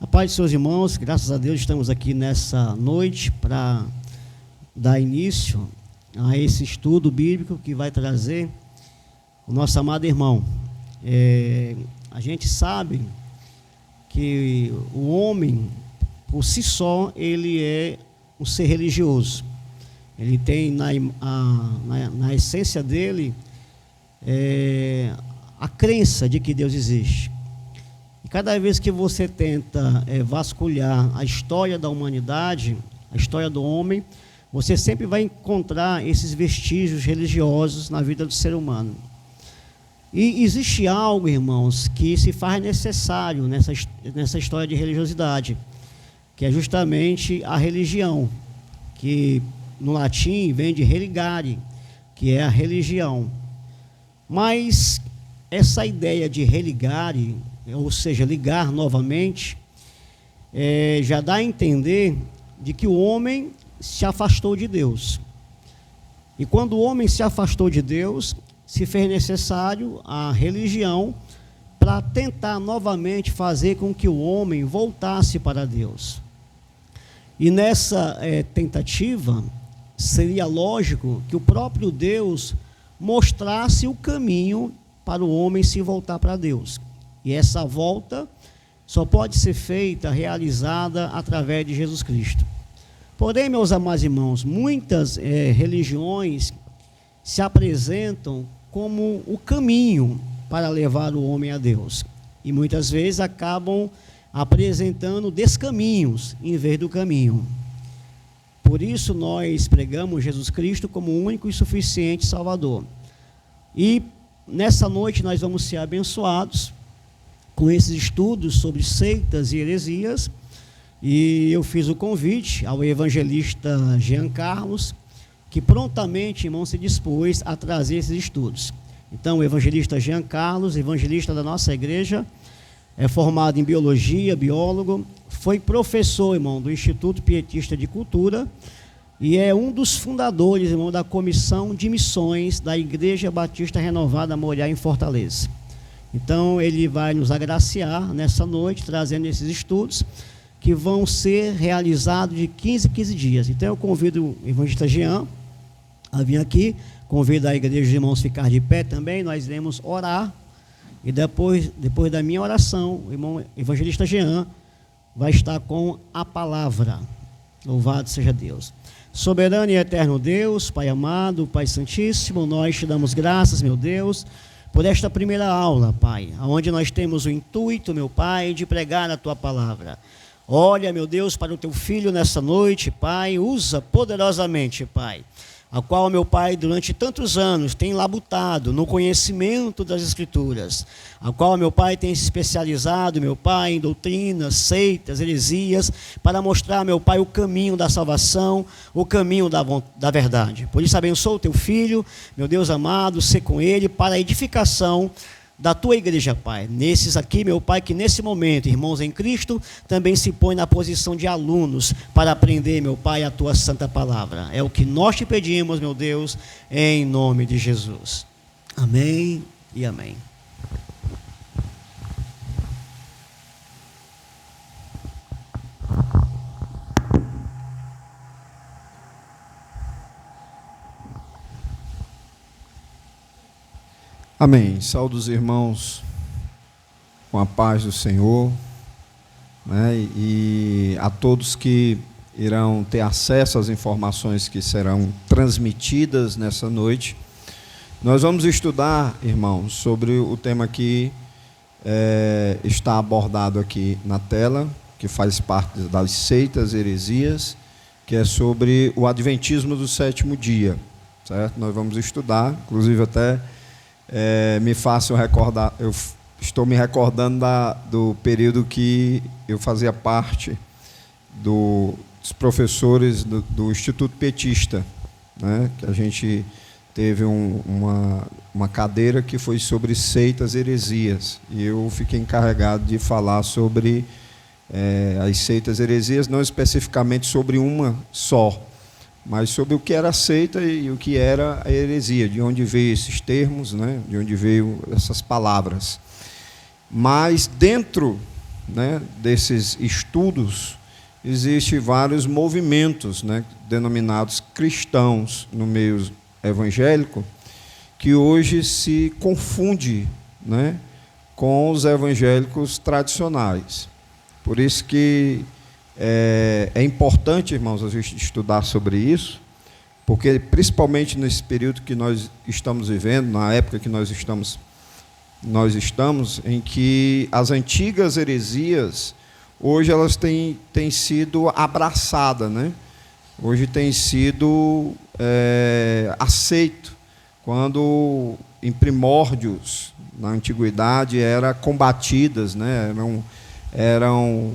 A paz de seus irmãos, graças a Deus estamos aqui nessa noite para dar início a esse estudo bíblico que vai trazer o nosso amado irmão. A gente sabe que o homem, por si só, ele é um ser religioso. Ele tem na essência dele a crença de que Deus existe. Cada vez que você tenta vasculhar a história da humanidade, a história do homem, você sempre vai encontrar esses vestígios religiosos na vida do ser humano. E existe algo, irmãos, que se faz necessário nessa história de religiosidade, que é justamente a religião, que no latim vem de religare, que é a religião. Mas essa ideia de religare, ou seja, ligar novamente, já dá a entender de que o homem se afastou de Deus. E quando o homem se afastou de Deus, se fez necessário a religião para tentar novamente fazer com que o homem voltasse para Deus. E nessa tentativa, seria lógico que o próprio Deus mostrasse o caminho para o homem se voltar para Deus. E essa volta só pode ser feita, realizada através de Jesus Cristo. Porém, meus amados irmãos, muitas religiões se apresentam como o caminho para levar o homem a Deus. E muitas vezes acabam apresentando descaminhos em vez do caminho. Por isso nós pregamos Jesus Cristo como o único e suficiente Salvador. E nessa noite nós vamos ser abençoados com esses estudos sobre seitas e heresias, e eu fiz o convite ao evangelista Jean Carlos, que prontamente, irmão, se dispôs a trazer esses estudos. Então, o evangelista Jean Carlos, evangelista da nossa igreja, é formado em biologia, biólogo, foi professor, irmão, do Instituto Pietista de Cultura, e é um dos fundadores, irmão, da Comissão de Missões da Igreja Batista Renovada Moriá, em Fortaleza. Então, ele vai nos agraciar nessa noite, trazendo esses estudos, que vão ser realizados de 15 em 15 dias. Então, eu convido o evangelista Jean a vir aqui, convido a igreja de irmãos a ficar de pé também, nós iremos orar, e depois da minha oração, o irmão evangelista Jean vai estar com a palavra. Louvado seja Deus. Soberano e eterno Deus, Pai amado, Pai santíssimo, nós te damos graças, meu Deus, por esta primeira aula, Pai, onde nós temos o intuito, meu Pai, de pregar a Tua palavra. Olha, meu Deus, para o Teu Filho nessa noite, Pai, usa poderosamente, Pai, a qual, meu Pai, durante tantos anos tem labutado no conhecimento das Escrituras, a qual, meu Pai, tem se especializado, meu Pai, em doutrinas, seitas, heresias, para mostrar, meu Pai, o caminho da salvação, o caminho da verdade. Por isso, abençoa o Teu Filho, meu Deus amado, ser com Ele, para a edificação da Tua igreja, Pai. Nesses aqui, meu Pai, que nesse momento, irmãos em Cristo, também se põe na posição de alunos para aprender, meu Pai, a Tua santa palavra. É o que nós te pedimos, meu Deus, em nome de Jesus. Amém e amém. Amém. Saúdo os irmãos com a paz do Senhor, né? E a todos que irão ter acesso às informações que serão transmitidas nessa noite. Nós vamos estudar, irmãos, sobre o tema que está abordado aqui na tela, que faz parte das seitas, heresias, que é sobre o adventismo do sétimo dia, certo? Nós vamos estudar, inclusive até me façam recordar, eu estou me recordando do período que eu fazia parte dos professores do Instituto Pietista, né? Que a gente teve uma cadeira que foi sobre seitas, heresias, e eu fiquei encarregado de falar sobre as seitas, heresias, não especificamente sobre uma só, mas sobre o que era a seita e o que era a heresia, de onde veio esses termos, né? De onde veio essas palavras. Mas dentro né, desses estudos, existem vários movimentos, né, denominados cristãos no meio evangélico, que hoje se confunde, né, com os evangélicos tradicionais. Por isso que é importante, irmãos, a gente estudar sobre isso, porque principalmente nesse período que nós estamos vivendo, na época que nós estamos, em que as antigas heresias, hoje elas têm sido abraçadas, né? Hoje tem sido aceito, quando em primórdios, na antiguidade, eram combatidas, né? eram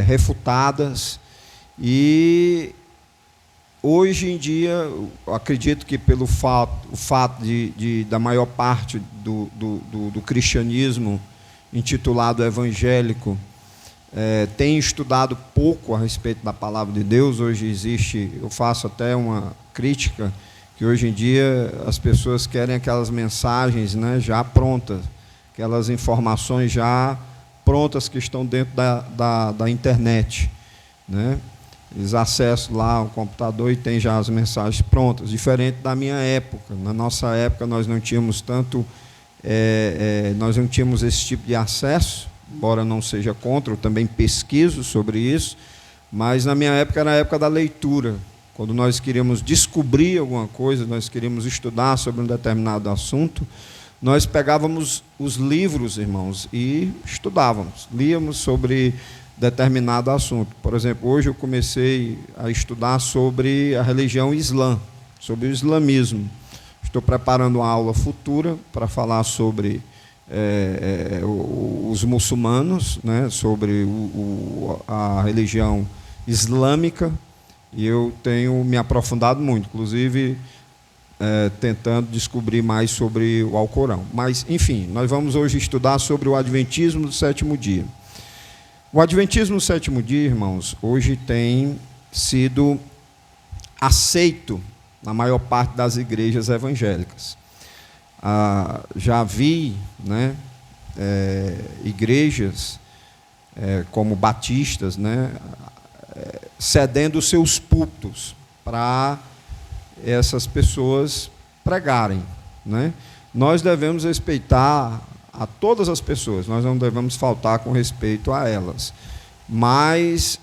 refutadas, e hoje em dia, eu acredito que pelo fato da maior parte do cristianismo intitulado evangélico tem estudado pouco a respeito da palavra de Deus. Hoje existe, eu faço até uma crítica, que hoje em dia as pessoas querem aquelas mensagens, né, já prontas, aquelas informações já prontas que estão dentro da internet, né? Eles acessam lá o computador e tem já as mensagens prontas, diferente da minha época. Na nossa época nós não tínhamos nós não tínhamos esse tipo de acesso, embora não seja contra, eu também pesquiso sobre isso, mas na minha época era a época da leitura. Quando nós queríamos descobrir alguma coisa, nós queríamos estudar sobre um determinado assunto, nós pegávamos os livros, irmãos, e estudávamos, líamos sobre determinado assunto. Por exemplo, hoje eu comecei a estudar sobre a religião islã, sobre o islamismo. Estou preparando uma aula futura para falar sobre os muçulmanos, né, sobre a religião islâmica, e eu tenho me aprofundado muito, inclusive tentando descobrir mais sobre o Alcorão. Mas, enfim, nós vamos hoje estudar sobre o Adventismo do sétimo dia. O Adventismo do sétimo dia, irmãos, hoje tem sido aceito na maior parte das igrejas evangélicas. Já vi, né, igrejas como batistas, né, cedendo seus púlpitos para essas pessoas pregarem, né? Nós devemos respeitar a todas as pessoas, nós não devemos faltar com respeito a elas. Mas,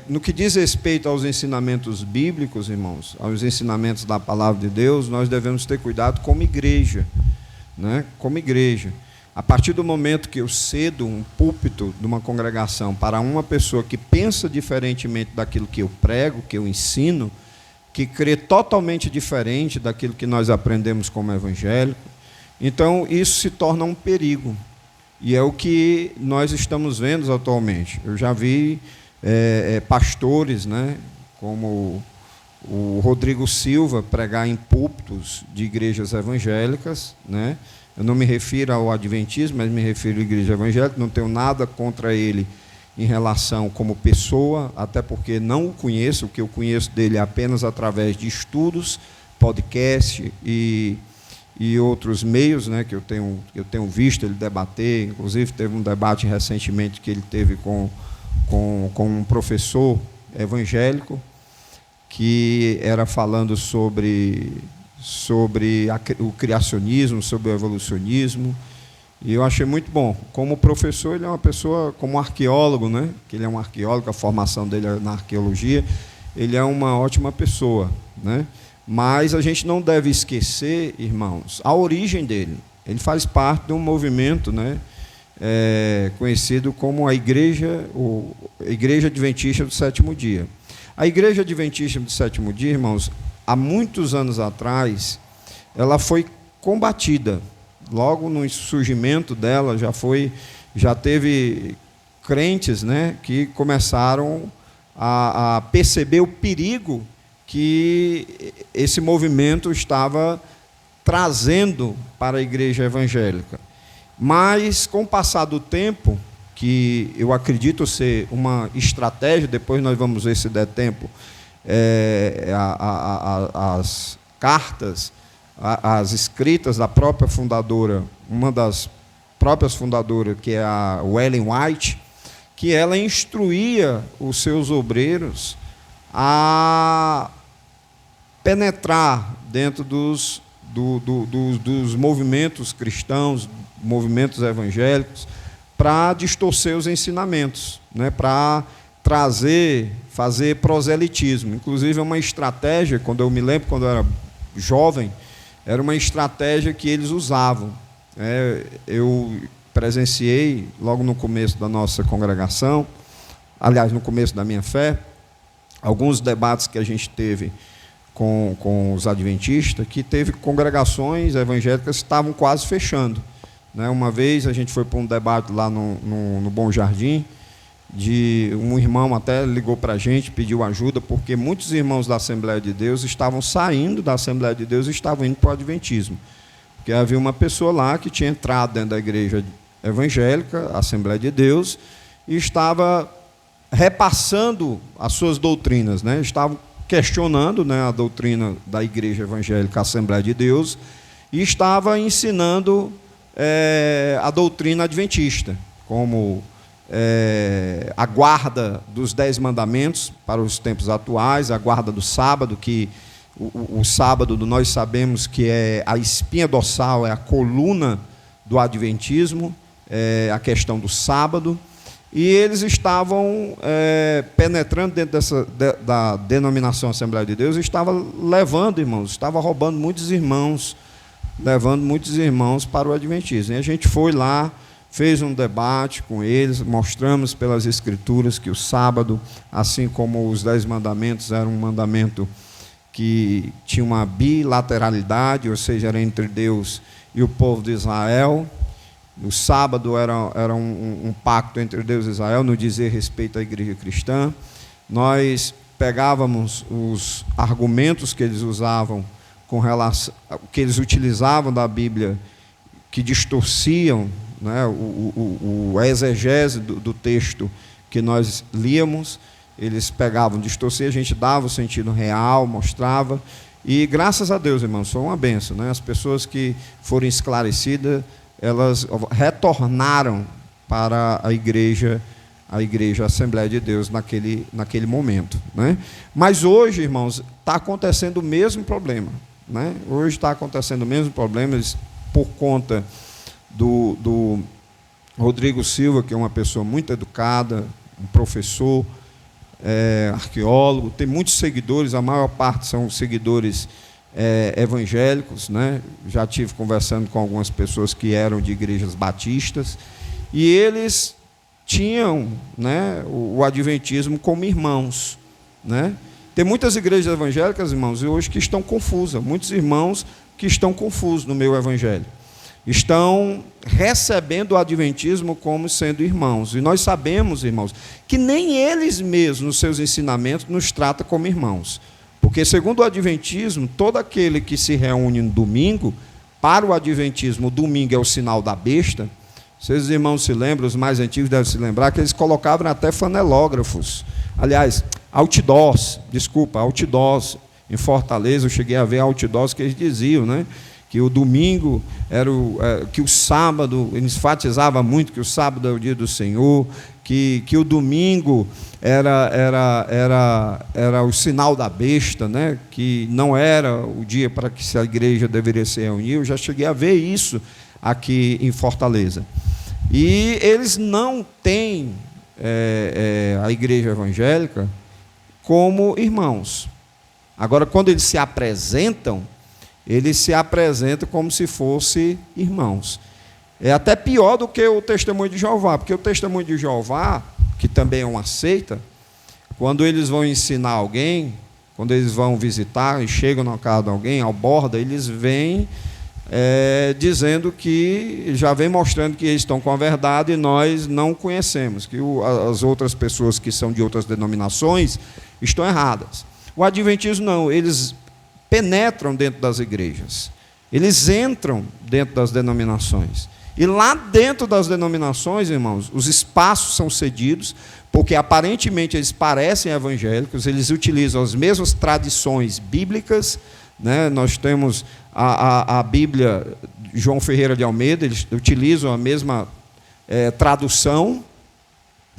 no que diz respeito aos ensinamentos bíblicos, irmãos, aos ensinamentos da palavra de Deus, nós devemos ter cuidado como igreja, né? Como igreja. A partir do momento que eu cedo um púlpito de uma congregação para uma pessoa que pensa diferentemente daquilo que eu prego, que eu ensino, que crê totalmente diferente daquilo que nós aprendemos como evangélico, então isso se torna um perigo. E é o que nós estamos vendo atualmente. Eu já vi pastores, né, como o Rodrigo Silva, pregar em púlpitos de igrejas evangélicas, né? Eu não me refiro ao adventismo, mas me refiro à igreja evangélica. Não tenho nada contra ele em relação como pessoa, até porque não o conheço. O que eu conheço dele é apenas através de estudos, podcast e outros meios, né, que eu tenho visto ele debater. Inclusive, teve um debate recentemente que ele teve com um professor evangélico, que era falando sobre o criacionismo, sobre o evolucionismo. E eu achei muito bom. Como professor, ele é uma pessoa, como arqueólogo, né, que ele é um arqueólogo, a formação dele é na arqueologia, ele é uma ótima pessoa, né? Mas a gente não deve esquecer, irmãos, a origem dele. Ele faz parte de um movimento, né, conhecido como a Igreja Adventista do Sétimo Dia. A Igreja Adventista do Sétimo Dia, irmãos, há muitos anos atrás, ela foi combatida. Logo no surgimento dela, já teve crentes, né, que começaram a perceber o perigo que esse movimento estava trazendo para a igreja evangélica. Mas, com o passar do tempo, que eu acredito ser uma estratégia, depois nós vamos ver se der tempo, as cartas, as escritas da própria fundadora, uma das próprias fundadoras, que é a Ellen White, que ela instruía os seus obreiros a penetrar dentro dos movimentos cristãos, movimentos evangélicos, para distorcer os ensinamentos, né, para fazer proselitismo. Inclusive, é uma estratégia, quando eu me lembro, quando eu era jovem, era uma estratégia que eles usavam. Eu presenciei, logo no começo da nossa congregação, aliás, no começo da minha fé, alguns debates que a gente teve com os adventistas, que teve congregações evangélicas que estavam quase fechando. Uma vez a gente foi para um debate lá no Bom Jardim, de um irmão até ligou para a gente, pediu ajuda, porque muitos irmãos da Assembleia de Deus estavam saindo da Assembleia de Deus e estavam indo para o Adventismo. Porque havia uma pessoa lá que tinha entrado dentro da igreja evangélica, Assembleia de Deus, e estava repassando as suas doutrinas, estava questionando a doutrina da igreja evangélica, Assembleia de Deus, e estava ensinando a doutrina adventista, como a guarda dos 10 mandamentos para os tempos atuais, a guarda do sábado, que o sábado nós sabemos que é a espinha dorsal, é a coluna do adventismo, a questão do sábado, e eles estavam penetrando dentro da denominação Assembleia de Deus, e estavam levando irmãos, estavam roubando muitos irmãos, levando muitos irmãos para o adventismo. E a gente foi lá, fez um debate com eles, mostramos pelas Escrituras que o sábado, assim como os 10 mandamentos, era um mandamento que tinha uma bilateralidade, ou seja, era entre Deus e o povo de Israel. O sábado era um pacto entre Deus e Israel, no dizer respeito à igreja cristã. Nós pegávamos os argumentos que eles usavam, que eles utilizavam da Bíblia, que distorciam a exegese do texto que nós líamos. Eles pegavam, distorciam, a gente dava o sentido real, mostrava, e graças a Deus, irmãos, foi uma bênção, as pessoas que foram esclarecidas, elas retornaram para a igreja Assembleia de Deus naquele momento, Mas hoje, irmãos, está acontecendo o mesmo problema, Hoje está acontecendo o mesmo problema, por conta do Rodrigo Silva, que é uma pessoa muito educada, um professor, arqueólogo, tem muitos seguidores, a maior parte são seguidores evangélicos, Já tive conversando com algumas pessoas que eram de igrejas batistas, e eles tinham o adventismo como irmãos, Tem muitas igrejas evangélicas, irmãos, hoje que estão confusas, muitos irmãos que estão confusos no meio evangelho, estão recebendo o adventismo como sendo irmãos, e nós sabemos, irmãos, que nem eles mesmos, nos seus ensinamentos, nos tratam como irmãos, porque segundo o adventismo, todo aquele que se reúne no domingo, para o adventismo, o domingo é o sinal da besta. Vocês, irmãos, se lembram, os mais antigos devem se lembrar, que eles colocavam até fanelógrafos, aliás, outdoors, em Fortaleza, eu cheguei a ver outdoors que eles diziam, que o domingo que o sábado, eles enfatizavam muito que o sábado é o dia do Senhor, que o domingo era o sinal da besta, que não era o dia para que a igreja deveria se reunir. Eu já cheguei a ver isso aqui em Fortaleza. E eles não têm a igreja evangélica como irmãos. Agora, quando eles se apresentam como se fossem irmãos. É até pior do que o testemunho de Jeová, porque o testemunho de Jeová, que também é uma seita, quando eles vão ensinar alguém, quando eles vão visitar e chegam na casa de alguém, ao borda, eles vêm dizendo que, já vem mostrando que eles estão com a verdade e nós não conhecemos, que as outras pessoas que são de outras denominações estão erradas. O adventismo não, eles penetram dentro das igrejas, eles entram dentro das denominações, e lá dentro das denominações, irmãos, os espaços são cedidos, porque aparentemente eles parecem evangélicos, eles utilizam as mesmas tradições bíblicas, Nós temos a Bíblia João Ferreira de Almeida, eles utilizam a mesma tradução,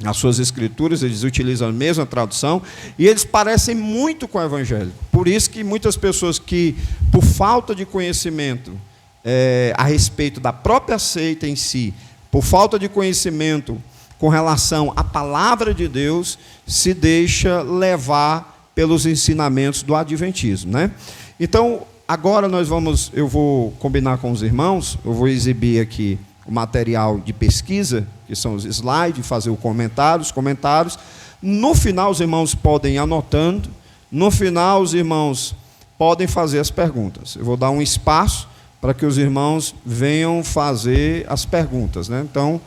as suas escrituras, eles utilizam a mesma tradução, e eles parecem muito com o evangélico. Por isso que muitas pessoas que, por falta de conhecimento a respeito da própria seita em si, por falta de conhecimento com relação à palavra de Deus, se deixa levar pelos ensinamentos do adventismo, né? Então, agora eu vou combinar com os irmãos, eu vou exibir aqui o material de pesquisa, que são os slides, fazer os comentários. No final, os irmãos podem ir anotando. No final, os irmãos podem fazer as perguntas. Eu vou dar um espaço para que os irmãos venham fazer as perguntas, né? Então,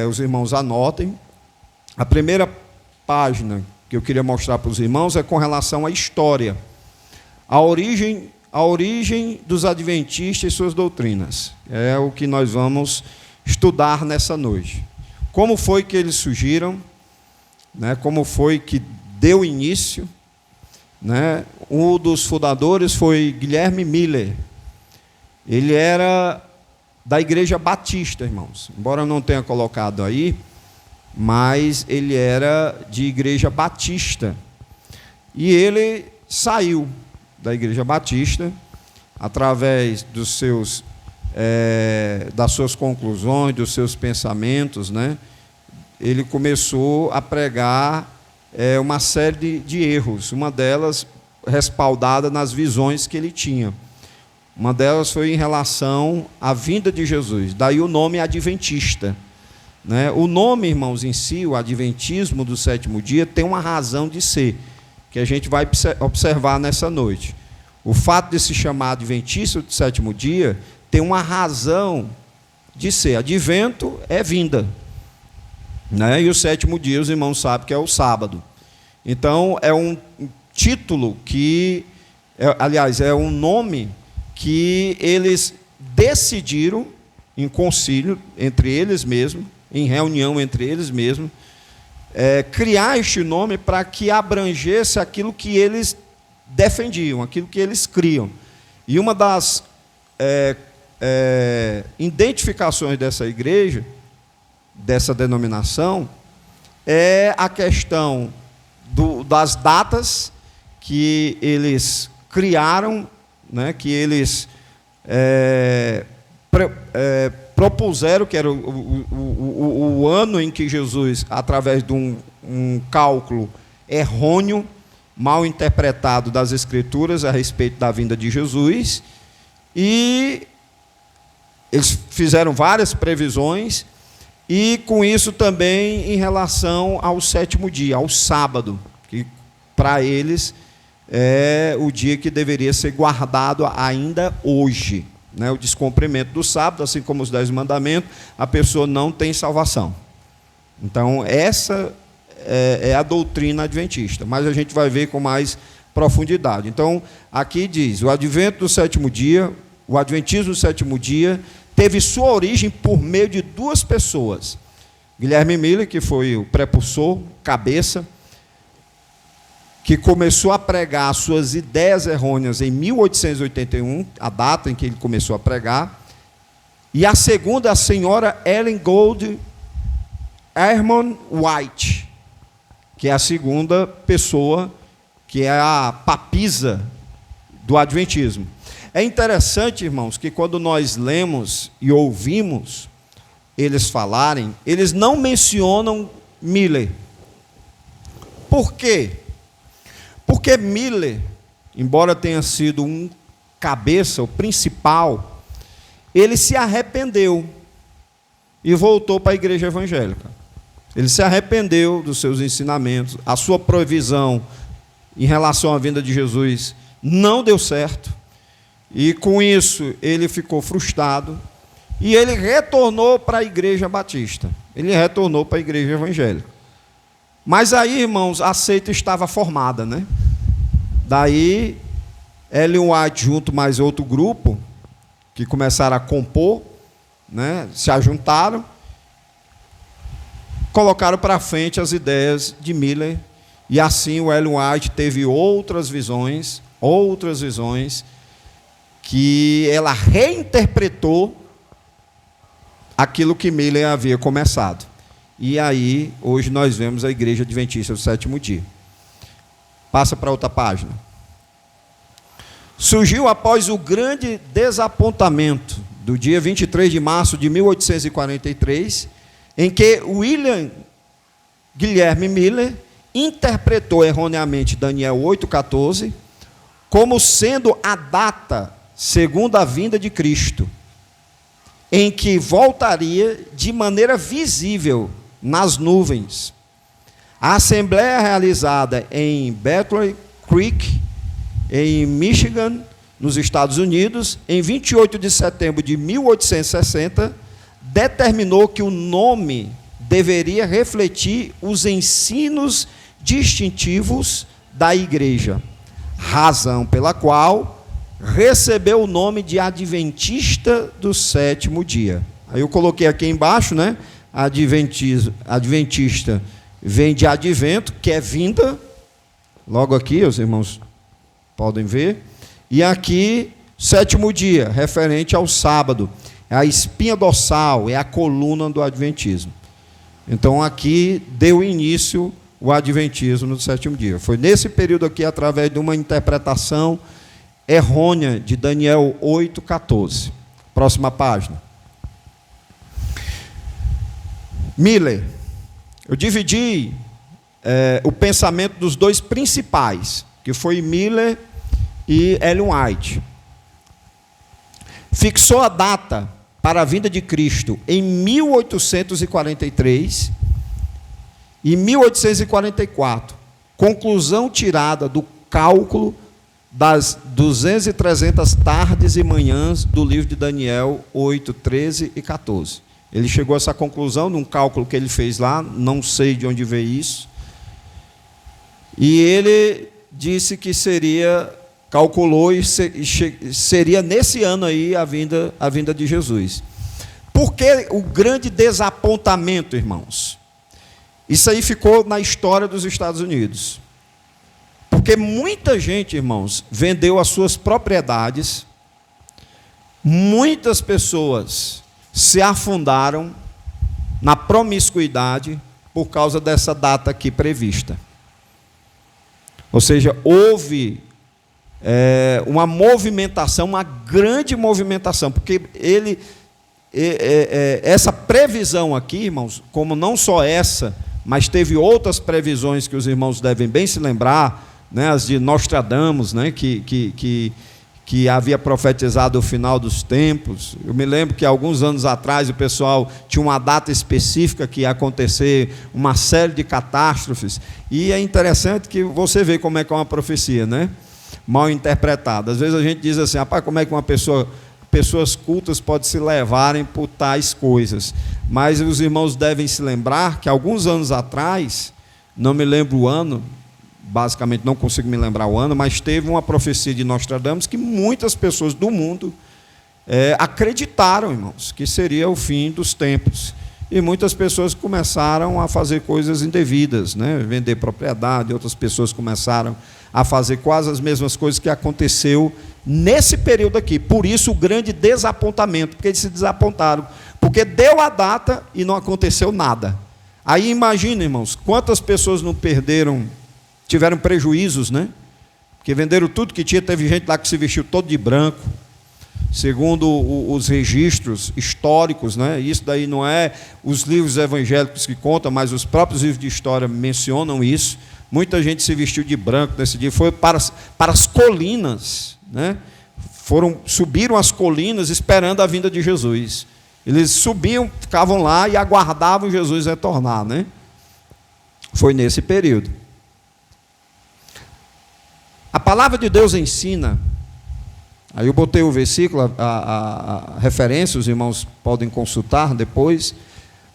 os irmãos anotem. A primeira página que eu queria mostrar para os irmãos é com relação à história. A origem dos adventistas e suas doutrinas. É o que nós vamos estudar nessa noite. Como foi que eles surgiram, né? Como foi que deu início, né? Um dos fundadores foi Guilherme Miller. Ele era da Igreja Batista, irmãos. Embora eu não tenha colocado aí, mas ele era de Igreja Batista. E ele saiu da Igreja Batista, através das suas conclusões, dos seus pensamentos, né? Ele começou a pregar uma série de erros, uma delas respaldada nas visões que ele tinha. Uma delas foi em relação à vinda de Jesus, daí o nome adventista, né? O nome, irmãos, em si, o adventismo do sétimo dia, tem uma razão de ser, que a gente vai observar nessa noite. O fato de se chamar adventista do sétimo dia tem uma razão de ser. Advento é vinda, né? E o sétimo dia, os irmãos sabem que é o sábado. Então, é um título que, é um nome que eles decidiram em concílio entre eles mesmos, em reunião entre eles mesmos, criar este nome para que abrangesse aquilo que eles defendiam, aquilo que eles criam. E uma das identificações dessa igreja, dessa denominação, é a questão das datas que eles criaram, né, que eles propuseram, que era o ano em que Jesus, através de um cálculo errôneo, mal interpretado das Escrituras a respeito da vinda de Jesus, e eles fizeram várias previsões, e com isso também em relação ao sétimo dia, ao sábado, que para eles é o dia que deveria ser guardado ainda hoje, né? O descumprimento do sábado, assim como os 10 mandamentos, a pessoa não tem salvação. Então, essa é a doutrina adventista, mas a gente vai ver com mais profundidade. Então, aqui diz, o advento do sétimo dia, o adventismo do sétimo dia, teve sua origem por meio de duas pessoas. Guilherme Miller, que foi o prepulsor, cabeça, que começou a pregar suas ideias errôneas em 1881, a data em que ele começou a pregar, e a segunda, a senhora Ellen Gold Ehrman White, que é a segunda pessoa, que é a papisa do adventismo. É interessante, irmãos, que quando nós lemos e ouvimos eles falarem, eles não mencionam Miller. Por quê? Porque Miller, embora tenha sido um cabeça, o principal, ele se arrependeu e voltou para a igreja evangélica. Ele se arrependeu dos seus ensinamentos, a sua provisão em relação à vinda de Jesus não deu certo, e com isso ele ficou frustrado, e ele retornou para a igreja batista, ele retornou para a igreja evangélica. Mas aí, irmãos, a seita estava formada, né? Daí, Ellen White, junto mais outro grupo, que começaram a compor, né? Se ajuntaram, colocaram para frente as ideias de Miller, e assim o Ellen White teve outras visões que ela reinterpretou aquilo que Miller havia começado. E aí, hoje nós vemos a Igreja Adventista do Sétimo Dia. Passa para outra página. Surgiu após o grande desapontamento do dia 23 de março de 1843, em que William Guilherme Miller interpretou erroneamente Daniel 8,14 como sendo a data segundo a vinda de Cristo, em que voltaria de maneira visível nas nuvens. A assembleia realizada em Battle Creek, em Michigan, nos Estados Unidos, em 28 de setembro de 1860, determinou que o nome deveria refletir os ensinos distintivos da igreja, razão pela qual recebeu o nome de Adventista do Sétimo Dia. Aí eu coloquei aqui embaixo, né? Adventista vem de advento, que é vinda, logo aqui, os irmãos podem ver, e aqui, sétimo dia, referente ao sábado, é a espinha dorsal, é a coluna do adventismo. Então, aqui deu início o adventismo no sétimo dia. Foi nesse período aqui, através de uma interpretação errônea de Daniel 8,14. Próxima página. Miller. Eu dividi o pensamento dos dois principais, que foi Miller e Ellen White. Fixou a data para a vinda de Cristo em 1843 e 1844, conclusão tirada do cálculo das 200 e 300 tardes e manhãs do livro de Daniel 8, 13 e 14. Ele chegou a essa conclusão num cálculo que ele fez lá, não sei de onde veio isso, e ele disse que calculou e seria nesse ano aí a vinda de Jesus. Por que o grande desapontamento, irmãos? Isso aí ficou na história dos Estados Unidos. Porque muita gente, irmãos, vendeu as suas propriedades, muitas pessoas se afundaram na promiscuidade por causa dessa data aqui prevista. Ou seja, houve uma movimentação, uma grande movimentação, porque essa previsão aqui, irmãos, como não só essa, mas teve outras previsões que os irmãos devem bem se lembrar, né, as de Nostradamus, né, que havia profetizado o final dos tempos. Eu me lembro que alguns anos atrás o pessoal tinha uma data específica que ia acontecer uma série de catástrofes, e é interessante que você vê como é que é uma profecia, né? Mal interpretada. Às vezes a gente diz assim, rapaz, como é que pessoas cultas podem se levarem por tais coisas? Mas os irmãos devem se lembrar que alguns anos atrás, não me lembro o ano, basicamente não consigo me lembrar o ano, mas teve uma profecia de Nostradamus que muitas pessoas do mundo acreditaram, irmãos, que seria o fim dos tempos. E muitas pessoas começaram a fazer coisas indevidas, né? Vender propriedade, outras pessoas começaram a fazer quase as mesmas coisas que aconteceu nesse período aqui. Por isso o grande desapontamento, porque eles se desapontaram, porque deu a data e não aconteceu nada. Aí imagina, irmãos, quantas pessoas não tiveram prejuízos, né? Porque venderam tudo que tinha. Teve gente lá que se vestiu todo de branco, segundo os registros históricos, né? Isso daí não é os livros evangélicos que contam, mas os próprios livros de história mencionam isso. Muita gente se vestiu de branco nesse dia, foi para as colinas, né? Subiram as colinas esperando a vinda de Jesus. Eles subiam, ficavam lá e aguardavam Jesus retornar, né? Foi nesse período. A palavra de Deus ensina, aí eu botei o versículo, a referência, os irmãos podem consultar depois,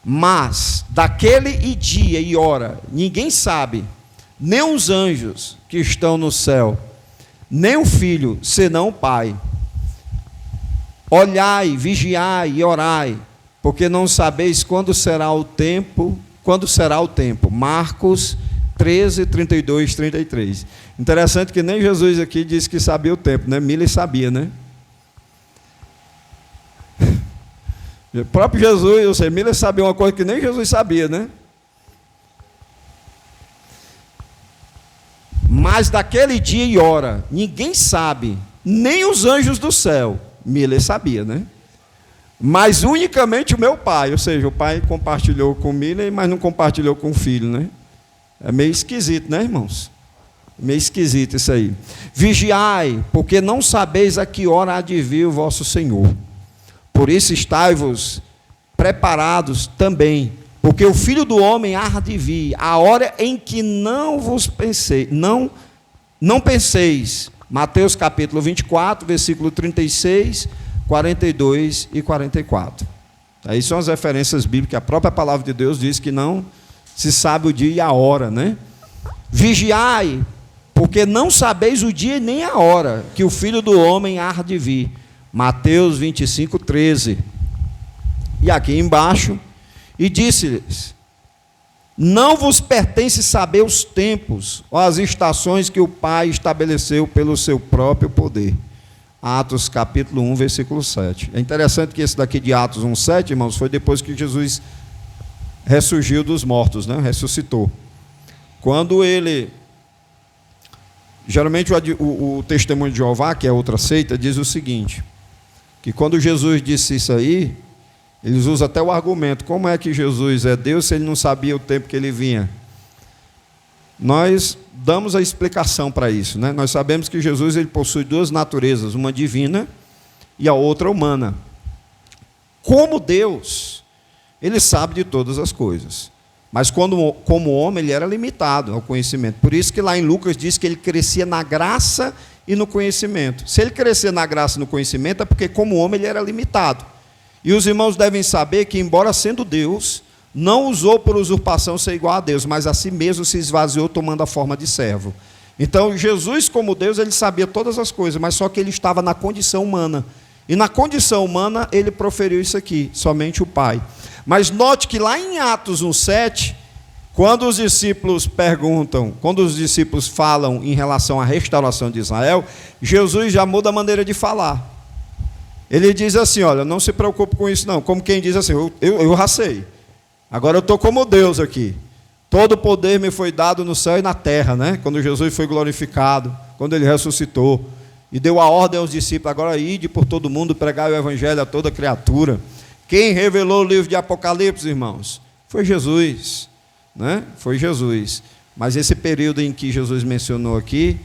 mas daquele dia e hora ninguém sabe, nem os anjos que estão no céu, nem o Filho, senão o Pai. Olhai, vigiai e orai, porque não sabeis quando será o tempo. Marcos 13, 32, 33. Interessante que nem Jesus aqui disse que sabia o tempo, né? Miller sabia, né? O próprio Jesus, ou seja, Miller sabia uma coisa que nem Jesus sabia, né? Mas daquele dia e hora, ninguém sabe, nem os anjos do céu. Miller sabia, né? Mas unicamente o meu pai, ou seja, o pai compartilhou com Miller, mas não compartilhou com o filho, né? É meio esquisito, né, irmãos? Meio esquisito isso aí. Vigiai, porque não sabeis a que hora há de vir o vosso Senhor. Por isso estai-vos preparados também, porque o Filho do Homem há de vir, a hora em que não penseis. Mateus capítulo 24, versículo 36, 42 e 44. Aí são as referências bíblicas, a própria palavra de Deus diz que não se sabe o dia e a hora, né? Vigiai, porque não sabeis o dia nem a hora que o Filho do Homem há de vir. Mateus 25, 13. E aqui embaixo, e disse-lhes: não vos pertence saber os tempos ou as estações que o Pai estabeleceu pelo seu próprio poder. Atos capítulo 1, versículo 7. É interessante que esse daqui de Atos 1, 7, irmãos, foi depois que Jesus ressurgiu dos mortos, né? Ressuscitou. Quando ele... Geralmente o testemunho de Jeová, que é outra seita, diz o seguinte, que quando Jesus disse isso aí, eles usam até o argumento, como é que Jesus é Deus se ele não sabia o tempo que ele vinha? Nós damos a explicação para isso, né? Nós sabemos que Jesus ele possui duas naturezas, uma divina e a outra humana. Como Deus, ele sabe de todas as coisas, mas como homem ele era limitado ao conhecimento. Por isso que lá em Lucas diz que ele crescia na graça e no conhecimento. Se ele crescer na graça e no conhecimento é porque como homem ele era limitado. E os irmãos devem saber que, embora sendo Deus, não usou por usurpação ser igual a Deus, mas a si mesmo se esvaziou tomando a forma de servo. Então Jesus, como Deus, ele sabia todas as coisas, mas só que ele estava na condição humana. E na condição humana ele proferiu isso aqui, somente o Pai. Mas note que lá em Atos 1,7, quando os discípulos perguntam, quando os discípulos falam em relação à restauração de Israel, Jesus já muda a maneira de falar. Ele diz assim, olha, não se preocupe com isso não, como quem diz assim, eu racei, agora eu estou como Deus aqui, todo o poder me foi dado no céu e na terra, né? Quando Jesus foi glorificado, quando ele ressuscitou, e deu a ordem aos discípulos, agora ide por todo mundo, pregar o evangelho a toda criatura. Quem revelou o livro de Apocalipse, irmãos? Foi Jesus, né? Foi Jesus, mas esse período em que Jesus mencionou aqui,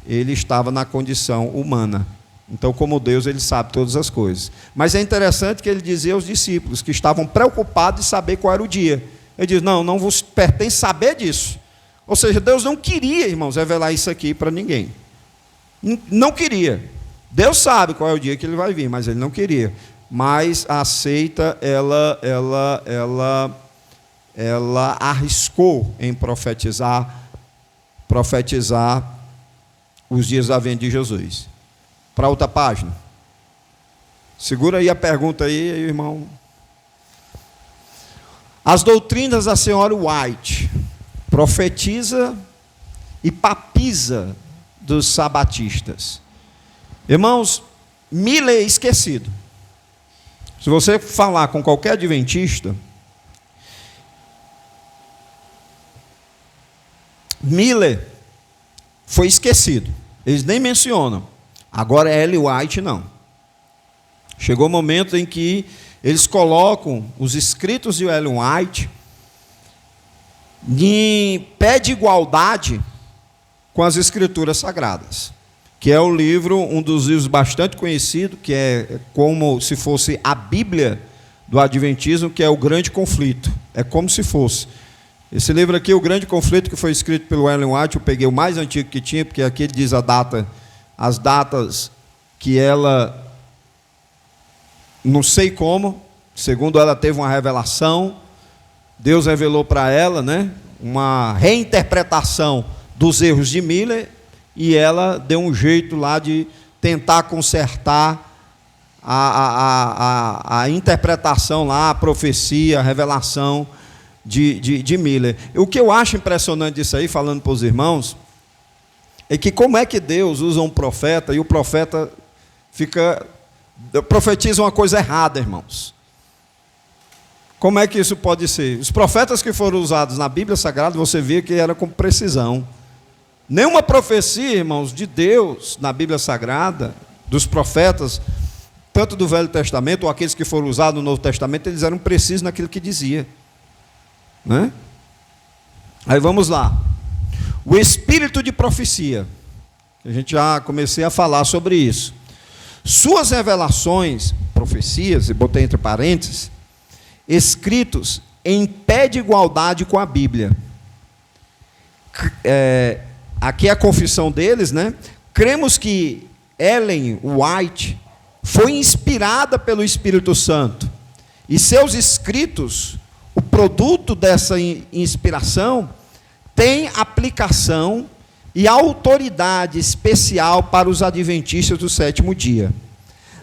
ele estava na condição humana. Então, como Deus, ele sabe todas as coisas. Mas é interessante que ele dizia aos discípulos que estavam preocupados de saber qual era o dia. Ele diz, não vos pertence saber disso. Ou seja, Deus não queria, irmãos, revelar isso aqui para ninguém. Não queria. Deus sabe qual é o dia que ele vai vir, mas ele não queria. Mas a seita, ela arriscou em profetizar os dias da vinda de Jesus. Para outra página. Segura aí a pergunta aí, irmão. As doutrinas da senhora White profetiza e papiza dos sabatistas. Irmãos, Miller é esquecido. Se você falar com qualquer adventista, Miller foi esquecido. Eles nem mencionam. Agora, Ellen White, não. Chegou o momento em que eles colocam os escritos de Ellen White em pé de igualdade com as escrituras sagradas, que é o livro, um dos livros bastante conhecido, que é como se fosse a Bíblia do Adventismo, que é o Grande Conflito. É como se fosse. Esse livro aqui, o Grande Conflito, que foi escrito pelo Ellen White, eu peguei o mais antigo que tinha, porque aqui ele diz as datas que ela, não sei como, segundo ela teve uma revelação, Deus revelou para ela, né, uma reinterpretação dos erros de Miller, e ela deu um jeito lá de tentar consertar a interpretação lá, a profecia, a revelação de Miller. O que eu acho impressionante disso aí, falando para os irmãos, é que como é que Deus usa um profeta e o profeta profetiza uma coisa errada, irmãos. Como é que isso pode ser? Os profetas que foram usados na Bíblia Sagrada, você vê que era com precisão. Nenhuma profecia, irmãos, de Deus na Bíblia Sagrada, dos profetas, tanto do Velho Testamento, ou aqueles que foram usados no Novo Testamento, eles eram precisos naquilo que dizia. Né? Aí vamos lá. O espírito de profecia. A gente já comecei a falar sobre isso. Suas revelações, profecias, e botei entre parênteses, escritos em pé de igualdade com a Bíblia. Aqui é a confissão deles, né? Cremos que Ellen White foi inspirada pelo Espírito Santo, e seus escritos, o produto dessa inspiração, tem aplicação e autoridade especial para os adventistas do sétimo dia.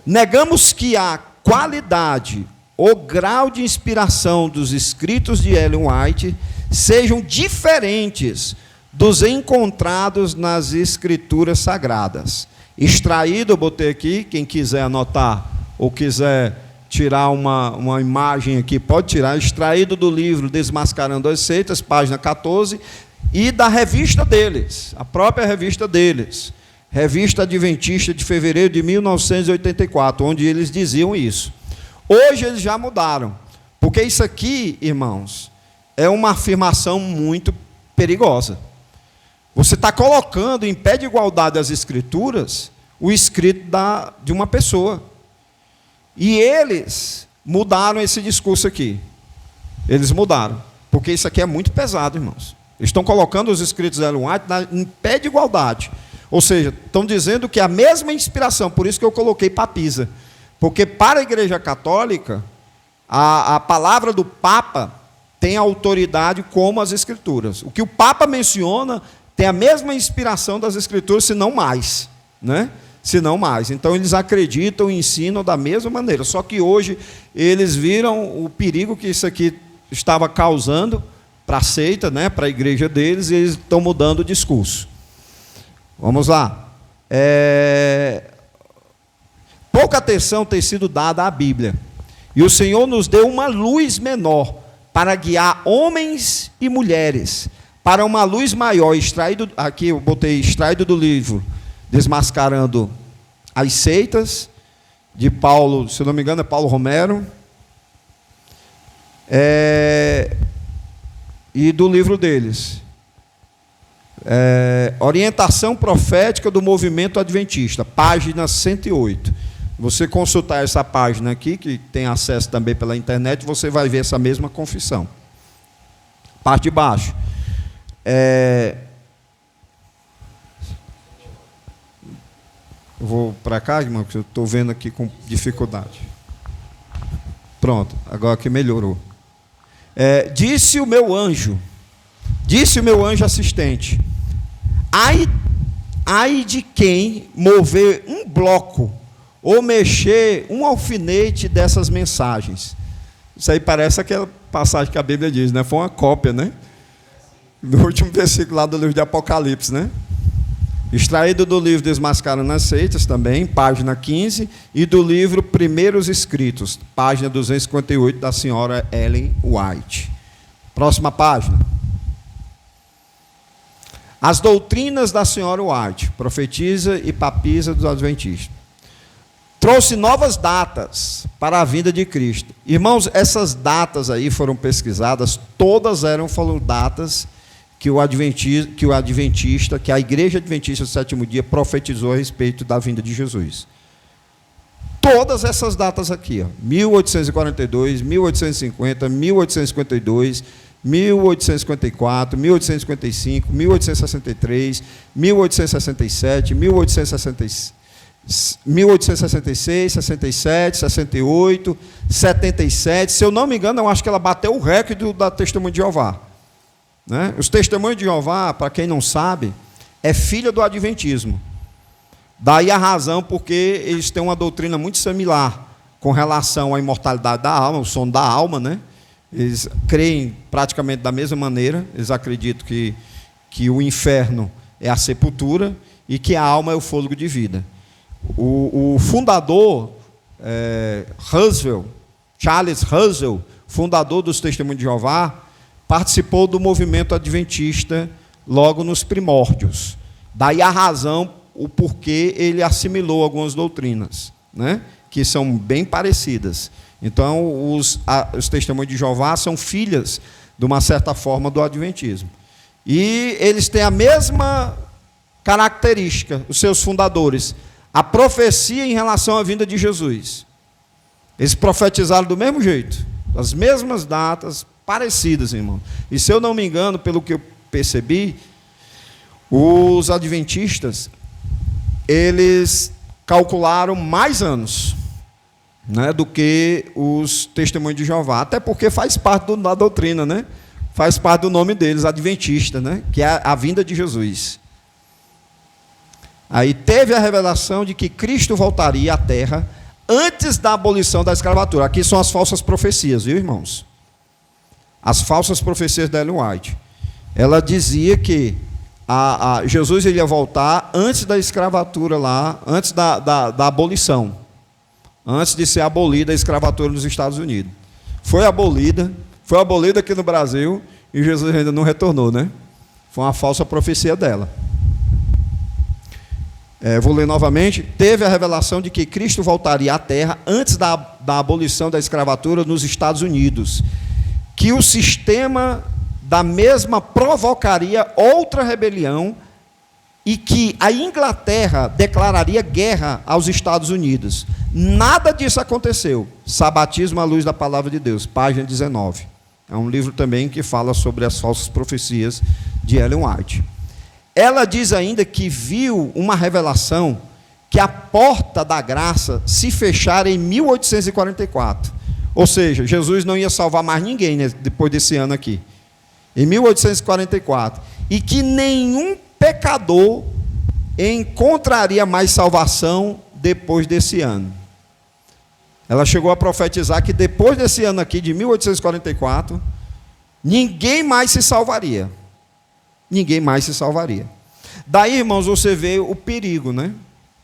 Negamos que a qualidade ou grau de inspiração dos escritos de Ellen White sejam diferentes dos encontrados nas Escrituras Sagradas. Extraído, eu botei aqui, quem quiser anotar ou quiser tirar uma imagem aqui, pode tirar, extraído do livro Desmascarando as Seitas, página 14, e da revista deles, a própria revista deles, Revista Adventista de fevereiro de 1984, onde eles diziam isso. Hoje eles já mudaram, porque isso aqui, irmãos, é uma afirmação muito perigosa. Você está colocando em pé de igualdade as Escrituras o escrito de uma pessoa. E eles mudaram esse discurso aqui. Eles mudaram, porque isso aqui é muito pesado, irmãos. Eles estão colocando os escritos de Ellen White em pé de igualdade. Ou seja, estão dizendo que a mesma inspiração, por isso que eu coloquei papisa. Porque para a Igreja Católica, a palavra do Papa tem autoridade como as Escrituras. O que o Papa menciona tem a mesma inspiração das Escrituras, se não mais, né? Se não mais. Então, eles acreditam e ensinam da mesma maneira. Só que hoje, eles viram o perigo que isso aqui estava causando para a seita, né? Para a igreja deles, e eles estão mudando o discurso. Vamos lá. Pouca atenção tem sido dada à Bíblia. E o Senhor nos deu uma luz menor para guiar homens e mulheres para uma luz maior, extraído, aqui eu botei extraído do livro Desmascarando as Seitas, de Paulo, se não me engano é Paulo Romero, e do livro deles, Orientação Profética do Movimento Adventista, página 108. Você consultar essa página aqui, que tem acesso também pela internet, você vai ver essa mesma confissão. Parte de baixo. Eu vou para cá, irmão, porque eu estou vendo aqui com dificuldade. Pronto, agora que melhorou. Disse o meu anjo assistente, ai de quem mover um bloco ou mexer um alfinete dessas mensagens. Isso aí parece aquela passagem que a Bíblia diz, né? Foi uma cópia, né? Do último versículo lá do livro de Apocalipse, né? Extraído do livro Desmascarando as Seitas também, página 15, e do livro Primeiros Escritos, página 258, da senhora Ellen White. Próxima página. As doutrinas da senhora White, profetisa e papisa dos adventistas. Trouxe novas datas para a vinda de Cristo. Irmãos, essas datas aí foram pesquisadas, todas foram datas que a Igreja Adventista do Sétimo Dia profetizou a respeito da vinda de Jesus. Todas essas datas aqui, 1842, 1850, 1852, 1854, 1855, 1863, 1867, 1866, 67, 68, 77. Se eu não me engano, eu acho que ela bateu o recorde da Testemunha de Jeová. Né? Os Testemunhos de Jeová, para quem não sabe, é filha do Adventismo. Daí a razão porque eles têm uma doutrina muito similar com relação à imortalidade da alma, o sono da alma, né? Eles creem praticamente da mesma maneira. Eles acreditam que o inferno é a sepultura e que a alma é o fôlego de vida. O fundador, Charles Russell, fundador dos Testemunhos de Jeová, participou do movimento adventista logo nos primórdios. Daí a razão, o porquê ele assimilou algumas doutrinas, né, que são bem parecidas. Então, os Testemunhos de Jeová são filhas, de uma certa forma, do adventismo. E eles têm a mesma característica, os seus fundadores, a profecia em relação à vinda de Jesus. Eles profetizaram do mesmo jeito, as mesmas datas, parecidas, irmão. E se eu não me engano, pelo que eu percebi, os adventistas, eles calcularam mais anos, né, do que os Testemunhos de Jeová, até porque faz parte da doutrina, né? Faz parte do nome deles, adventista, né? Que é a vinda de Jesus. Aí teve a revelação de que Cristo voltaria à terra antes da abolição da escravatura. Aqui são as falsas profecias, viu, irmãos? As falsas profecias da Ellen White. Ela dizia que Jesus ia voltar antes da escravatura lá, antes da abolição, antes de ser abolida a escravatura nos Estados Unidos. Foi abolida aqui no Brasil e Jesus ainda não retornou, né? Foi uma falsa profecia dela. Vou ler novamente. Teve a revelação de que Cristo voltaria à terra antes da abolição da escravatura nos Estados Unidos, que o sistema da mesma provocaria outra rebelião e que a Inglaterra declararia guerra aos Estados Unidos. Nada disso aconteceu. Sabatismo à luz da palavra de Deus, página 19. É um livro também que fala sobre as falsas profecias de Ellen White. Ela diz ainda que viu uma revelação que a porta da graça se fechara em 1844. Ou seja, Jesus não ia salvar mais ninguém, né, depois desse ano aqui. Em 1844. E que nenhum pecador encontraria mais salvação depois desse ano. Ela chegou a profetizar que depois desse ano aqui, de 1844, ninguém mais se salvaria. Ninguém mais se salvaria. Daí, irmãos, você vê o perigo, né,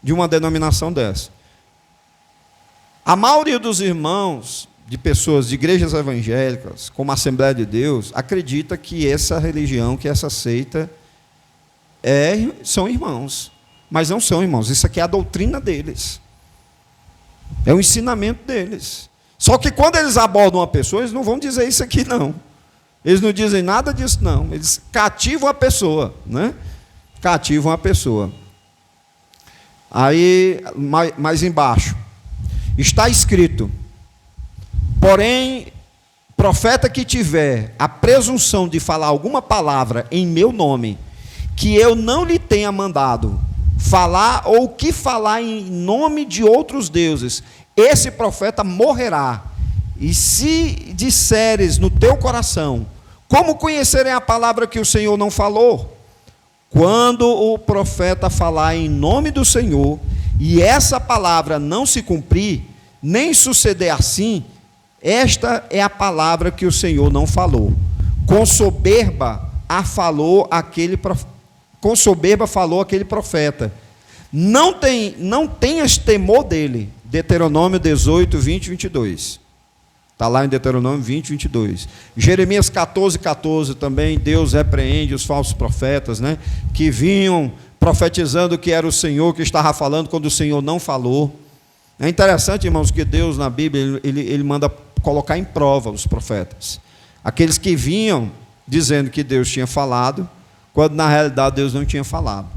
de uma denominação dessa. A maioria dos irmãos, de pessoas de igrejas evangélicas, como a Assembleia de Deus, acredita que essa religião, que essa seita, são irmãos. Mas não são irmãos, isso aqui é a doutrina deles. É o ensinamento deles. Só que quando eles abordam uma pessoa, eles não vão dizer isso aqui, não. Eles não dizem nada disso, não. Eles cativam a pessoa, né? Cativam a pessoa. Aí, mais embaixo, está escrito: porém, profeta que tiver a presunção de falar alguma palavra em meu nome, que eu não lhe tenha mandado falar, ou que falar em nome de outros deuses, esse profeta morrerá. E se disseres no teu coração, como conhecerem a palavra que o Senhor não falou? Quando o profeta falar em nome do Senhor, e essa palavra não se cumprir, nem suceder assim, esta é a palavra que o Senhor não falou. Com soberba falou aquele profeta. Não tenhas temor dele. Deuteronômio 18, 20 e 22. Está lá em Deuteronômio 20, 22. Jeremias 14, 14 também, Deus repreende os falsos profetas, né, que vinham profetizando que era o Senhor que estava falando quando o Senhor não falou. É interessante, irmãos, que Deus na Bíblia, ele manda colocar em prova os profetas. Aqueles que vinham dizendo que Deus tinha falado, quando na realidade Deus não tinha falado.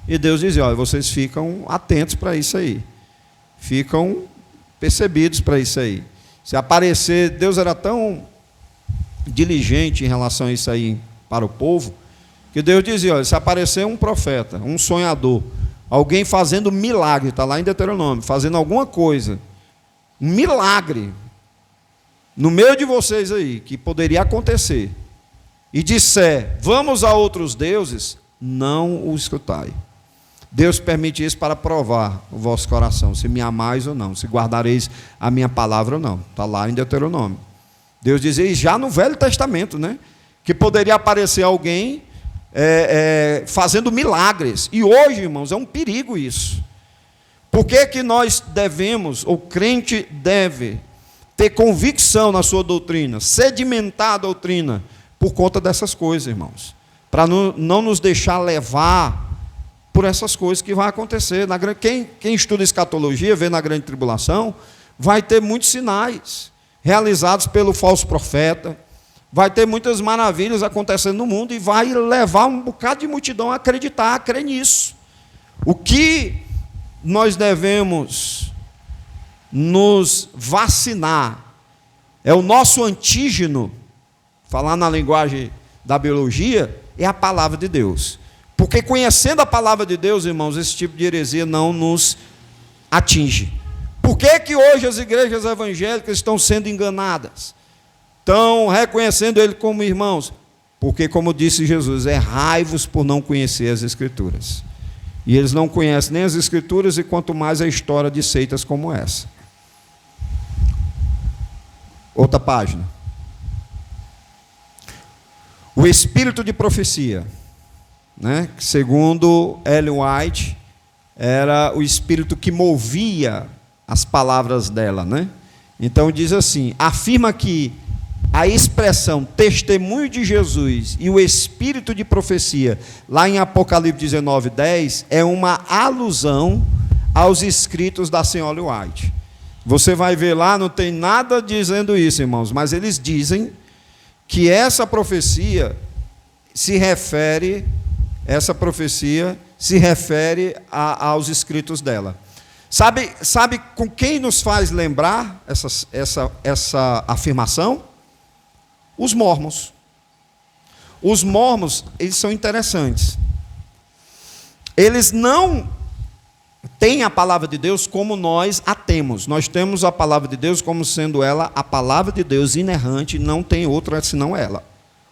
E Deus dizia: olha, vocês ficam atentos para isso aí. Ficam percebidos para isso aí. Se aparecer, Deus era tão diligente em relação a isso aí para o povo, que Deus dizia: olha, se aparecer um profeta, um sonhador, alguém fazendo milagre, está lá em Deuteronômio, fazendo alguma coisa, um milagre, no meio de vocês aí, que poderia acontecer, e disser, vamos a outros deuses, não o escutai. Deus permite isso para provar o vosso coração, se me amais ou não, se guardareis a minha palavra ou não. Está lá em Deuteronômio. Deus dizia, e já no Velho Testamento, né, que poderia aparecer alguém fazendo milagres. E hoje, irmãos, é um perigo isso. Por que que nós devemos, ou crente deve, ter convicção na sua doutrina, sedimentar a doutrina por conta dessas coisas, irmãos. Para não nos deixar levar por essas coisas que vão acontecer. Quem estuda escatologia, vê na grande tribulação, vai ter muitos sinais realizados pelo falso profeta, vai ter muitas maravilhas acontecendo no mundo e vai levar um bocado de multidão a acreditar, a crer nisso. O que nós devemos nos vacinar é o nosso antígeno, falar na linguagem da biologia, é a palavra de Deus. Porque conhecendo a palavra de Deus, irmãos, esse tipo de heresia não nos atinge. Por que hoje as igrejas evangélicas estão sendo enganadas? Estão reconhecendo ele como irmãos? Porque, como disse Jesus, errai-vos por não conhecer as Escrituras. E eles não conhecem nem as Escrituras e quanto mais a história de seitas como essa. Outra página. O espírito de profecia, né? Segundo Ellen White, era o espírito que movia as palavras dela, né? Então diz assim, afirma que a expressão testemunho de Jesus e o espírito de profecia, lá em Apocalipse 19:10, é uma alusão aos escritos da senhora White. Você vai ver lá, não tem nada dizendo isso, irmãos, mas eles dizem que essa profecia se refere aos escritos dela. Sabe com quem nos faz lembrar essa afirmação? Os mormons. Os mormons, eles são interessantes. Eles não têm a palavra de Deus como nós a temos. Nós temos a palavra de Deus como sendo ela a palavra de Deus inerrante, não tem outra senão ela.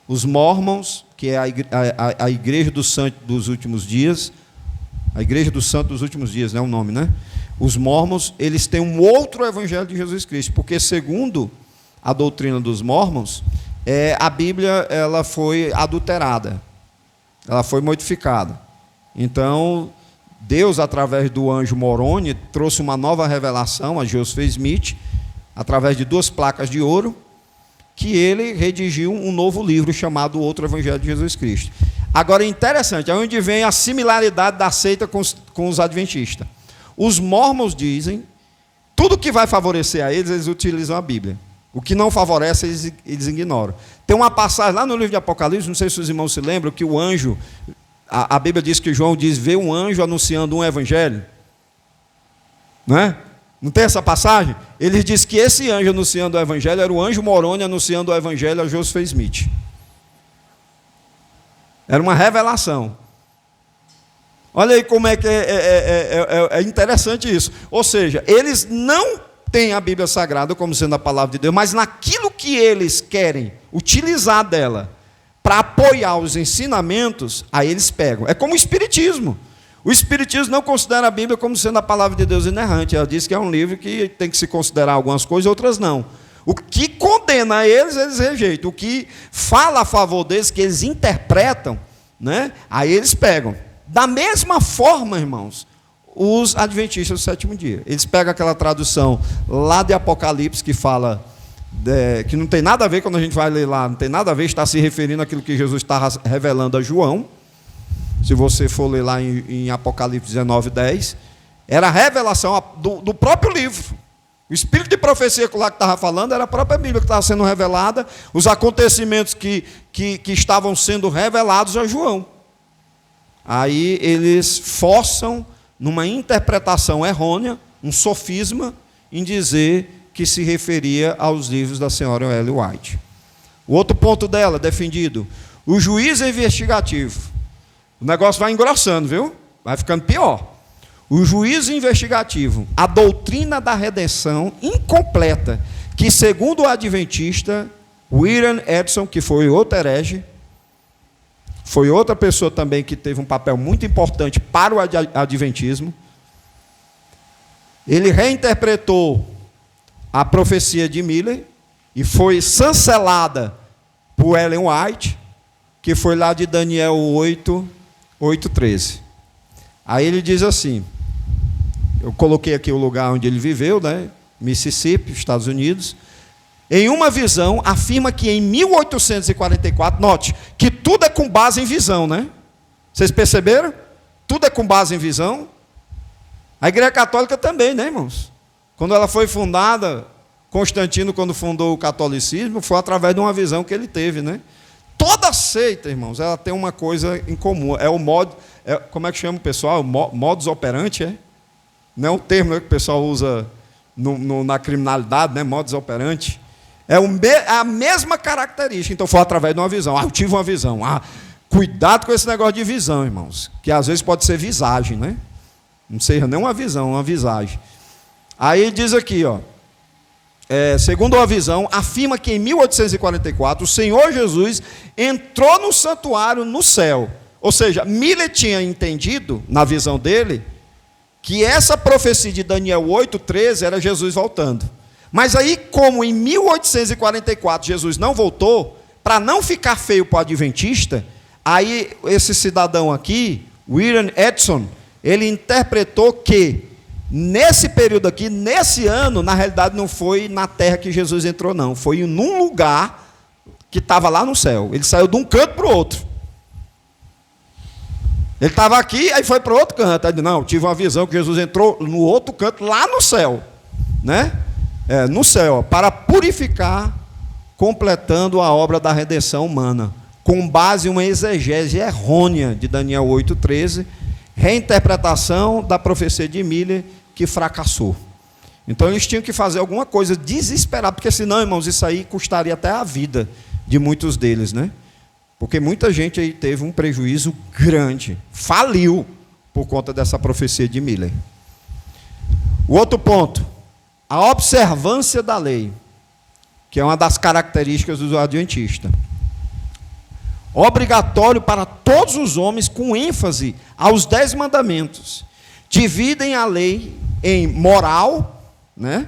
Os mormons, que é a igreja dos santos dos últimos dias, a igreja dos santos dos últimos dias, não é o nome, né? Os mormons, eles têm um outro evangelho de Jesus Cristo, porque segundo a doutrina dos mormons, a Bíblia ela foi adulterada, ela foi modificada. Então, Deus, através do anjo Moroni, trouxe uma nova revelação a Joseph Smith, através de 2 placas de ouro, que ele redigiu um novo livro chamado Outro Evangelho de Jesus Cristo. Agora, é interessante, é onde vem a similaridade da seita com os adventistas. Os mormons dizem, tudo que vai favorecer a eles, eles utilizam a Bíblia. O que não favorece, eles ignoram. Tem uma passagem lá no livro de Apocalipse, não sei se os irmãos se lembram, que o anjo, a Bíblia diz que João diz, vê um anjo anunciando um evangelho. Não é? Não tem essa passagem? Ele diz que esse anjo anunciando o evangelho era o anjo Moroni anunciando o evangelho a Joseph Smith. Era uma revelação. Olha aí como é que é interessante isso. Ou seja, eles não têm a Bíblia Sagrada como sendo a palavra de Deus, mas naquilo que eles querem utilizar dela para apoiar os ensinamentos, aí eles pegam. É como o Espiritismo. O Espiritismo não considera a Bíblia como sendo a palavra de Deus inerrante. Ela diz que é um livro que tem que se considerar algumas coisas, outras não. O que condena eles, eles rejeitam. O que fala a favor deles, que eles interpretam, né? Aí eles pegam. Da mesma forma, irmãos, os adventistas do sétimo dia. Eles pegam aquela tradução lá de Apocalipse, que fala, que não tem nada a ver, quando a gente vai ler lá, não tem nada a ver, está se referindo àquilo que Jesus está revelando a João. Se você for ler lá em Apocalipse 19:10, era a revelação do próprio livro. O espírito de profecia que lá que estava falando era a própria Bíblia que estava sendo revelada, os acontecimentos que estavam sendo revelados a João. Aí eles forçam, numa interpretação errônea, um sofisma, em dizer que se referia aos livros da senhora Ellen White. O outro ponto dela, defendido, o juiz investigativo. O negócio vai engrossando, viu? Vai ficando pior. O juízo investigativo, a doutrina da redenção incompleta, que segundo o adventista William Edson, que foi outro herege, foi outra pessoa também que teve um papel muito importante para o adventismo, ele reinterpretou a profecia de Miller e foi chancelada por Ellen White, que foi lá de Daniel 8:13. Aí ele diz assim, eu coloquei aqui o lugar onde ele viveu, né? Mississippi, Estados Unidos. em uma visão, afirma que em 1844, note, que tudo é com base em visão, né? Vocês perceberam? Tudo é com base em visão. A Igreja Católica também, né, irmãos? Quando ela foi fundada, Constantino, quando fundou o catolicismo, foi através de uma visão que ele teve, né? Toda seita, irmãos, ela tem uma coisa em comum. É o modo, como é que chama o pessoal? Modus operandi, é? Não é um termo, né, que o pessoal usa na criminalidade, né? Modus operandi. É a mesma característica. Então foi através de uma visão. Eu tive uma visão. Cuidado com esse negócio de visão, irmãos, que às vezes pode ser visagem, né? Não seja nem uma visão, uma visagem. Aí diz aqui, ó, segundo a visão, afirma que em 1844 o Senhor Jesus entrou no santuário no céu. Ou seja, Miller tinha entendido, na visão dele, que essa profecia de Daniel 8,13 era Jesus voltando. Mas aí, como em 1844 Jesus não voltou, para não ficar feio para o adventista, aí esse cidadão aqui, William Edson, ele interpretou que nesse período aqui, nesse ano, na realidade não foi na terra que Jesus entrou, não. Foi num lugar que estava lá no céu. Ele saiu de um canto para o outro. Ele estava aqui, aí foi para o outro canto. Aí, não, tive uma visão que Jesus entrou no outro canto, lá no céu. Né? No céu, para purificar, completando a obra da redenção humana, com base em uma exegese errônea de Daniel 8,13, reinterpretação da profecia de Miller, que fracassou. Então eles tinham que fazer alguma coisa desesperada, porque senão, irmãos, isso aí custaria até a vida de muitos deles, né? Porque muita gente aí teve um prejuízo grande, faliu por conta dessa profecia de Miller. O outro ponto, a observância da lei, que é uma das características do adventista. Obrigatório para todos os homens, com ênfase aos 10 mandamentos. Dividem a lei em moral, né?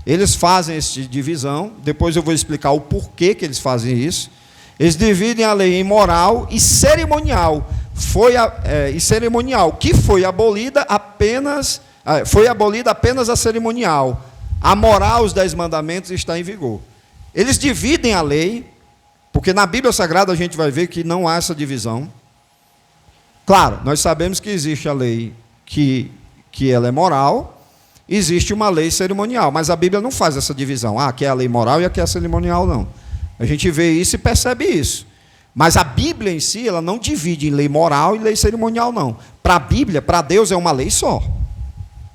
Eles fazem essa divisão, depois eu vou explicar o porquê que eles fazem isso. Eles dividem a lei em moral e cerimonial. Que foi abolida apenas a cerimonial. A moral, os 10 mandamentos, está em vigor. Eles dividem a lei, porque na Bíblia Sagrada a gente vai ver que não há essa divisão. Claro, nós sabemos que existe a lei que ela é moral, existe uma lei cerimonial, mas a Bíblia não faz essa divisão. Aqui é a lei moral e aqui é a cerimonial, não. A gente vê isso e percebe isso. Mas a Bíblia em si, ela não divide em lei moral e lei cerimonial, não. Para a Bíblia, para Deus, é uma lei só.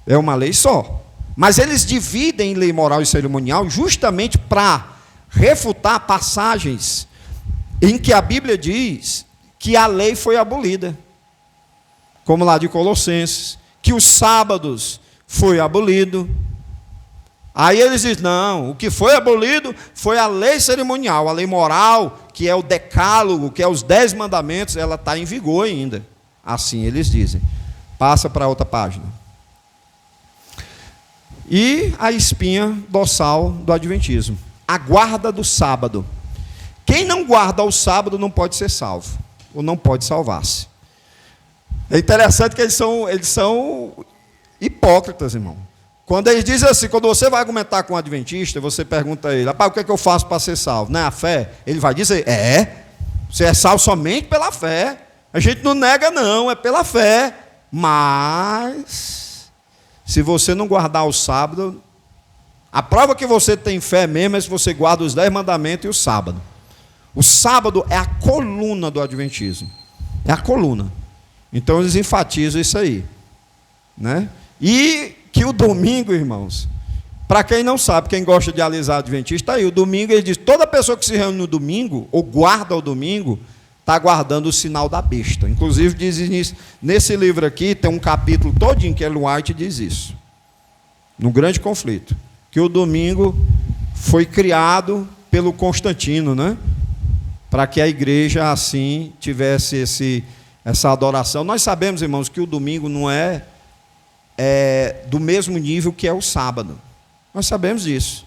É uma lei só. Mas eles dividem em lei moral e cerimonial justamente para refutar passagens em que a Bíblia diz que a lei foi abolida. Como lá de Colossenses, que os sábados foi abolido. Aí eles dizem, não, o que foi abolido foi a lei cerimonial, a lei moral, que é o decálogo, que é os 10 mandamentos, ela está em vigor ainda. Assim eles dizem. Passa para outra página. E a espinha dorsal do adventismo, a guarda do sábado. Quem não guarda o sábado não pode ser salvo, ou não pode salvar-se. É interessante que eles são hipócritas, irmão. Quando eles dizem assim, quando você vai argumentar com um adventista, você pergunta a ele, rapaz, o que é que eu faço para ser salvo? Não é a fé? Ele vai dizer, você é salvo somente pela fé. A gente não nega não, é pela fé. Mas, se você não guardar o sábado, a prova que você tem fé mesmo é se você guarda os 10 mandamentos e o sábado. O sábado é a coluna do adventismo. É a coluna. Então eles enfatizam isso aí. Né? E que o domingo, irmãos, para quem não sabe, quem gosta de alisar adventista, aí o domingo, ele diz, toda pessoa que se reúne no domingo, ou guarda o domingo, está guardando o sinal da besta. Inclusive, diz nesse livro aqui, tem um capítulo todinho que Ellen White diz isso. No Grande Conflito. Que o domingo foi criado pelo Constantino, né? Para que a igreja, assim, tivesse essa adoração. Nós sabemos, irmãos, que o domingo não é do mesmo nível que é o sábado. Nós sabemos disso.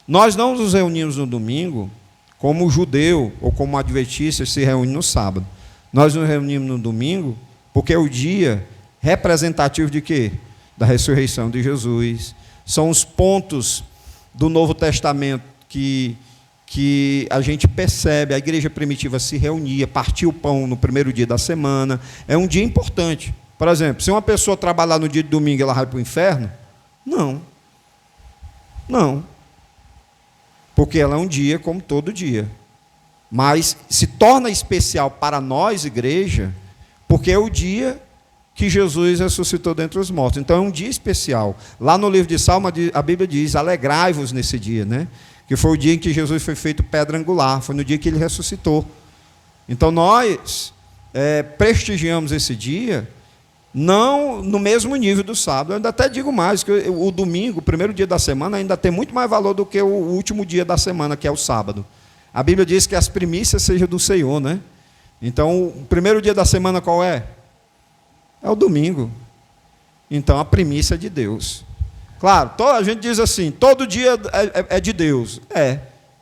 Nós não nos reunimos no domingo como o judeu ou como o adventista se reúne no sábado. Nós nos reunimos no domingo porque é o dia representativo de quê? Da ressurreição de Jesus. São os pontos do Novo Testamento que a gente percebe, a igreja primitiva se reunia, partia o pão no primeiro dia da semana, é um dia importante. Por exemplo, se uma pessoa trabalhar no dia de domingo, ela vai para o inferno? Não. Não. Porque ela é um dia como todo dia. Mas se torna especial para nós, igreja, porque é o dia que Jesus ressuscitou dentre os mortos. Então é um dia especial. Lá no livro de Salmo, a Bíblia diz, alegrai-vos nesse dia, né? Que foi o dia em que Jesus foi feito pedra angular, foi no dia que ele ressuscitou. Então nós prestigiamos esse dia, não no mesmo nível do sábado. Eu ainda até digo mais, que o domingo, o primeiro dia da semana, ainda tem muito mais valor do que o último dia da semana, que é o sábado. A Bíblia diz que as primícias sejam do Senhor, né? Então, o primeiro dia da semana qual é? É o domingo. Então, a primícia é de Deus. Claro, a gente diz assim, todo dia é de Deus.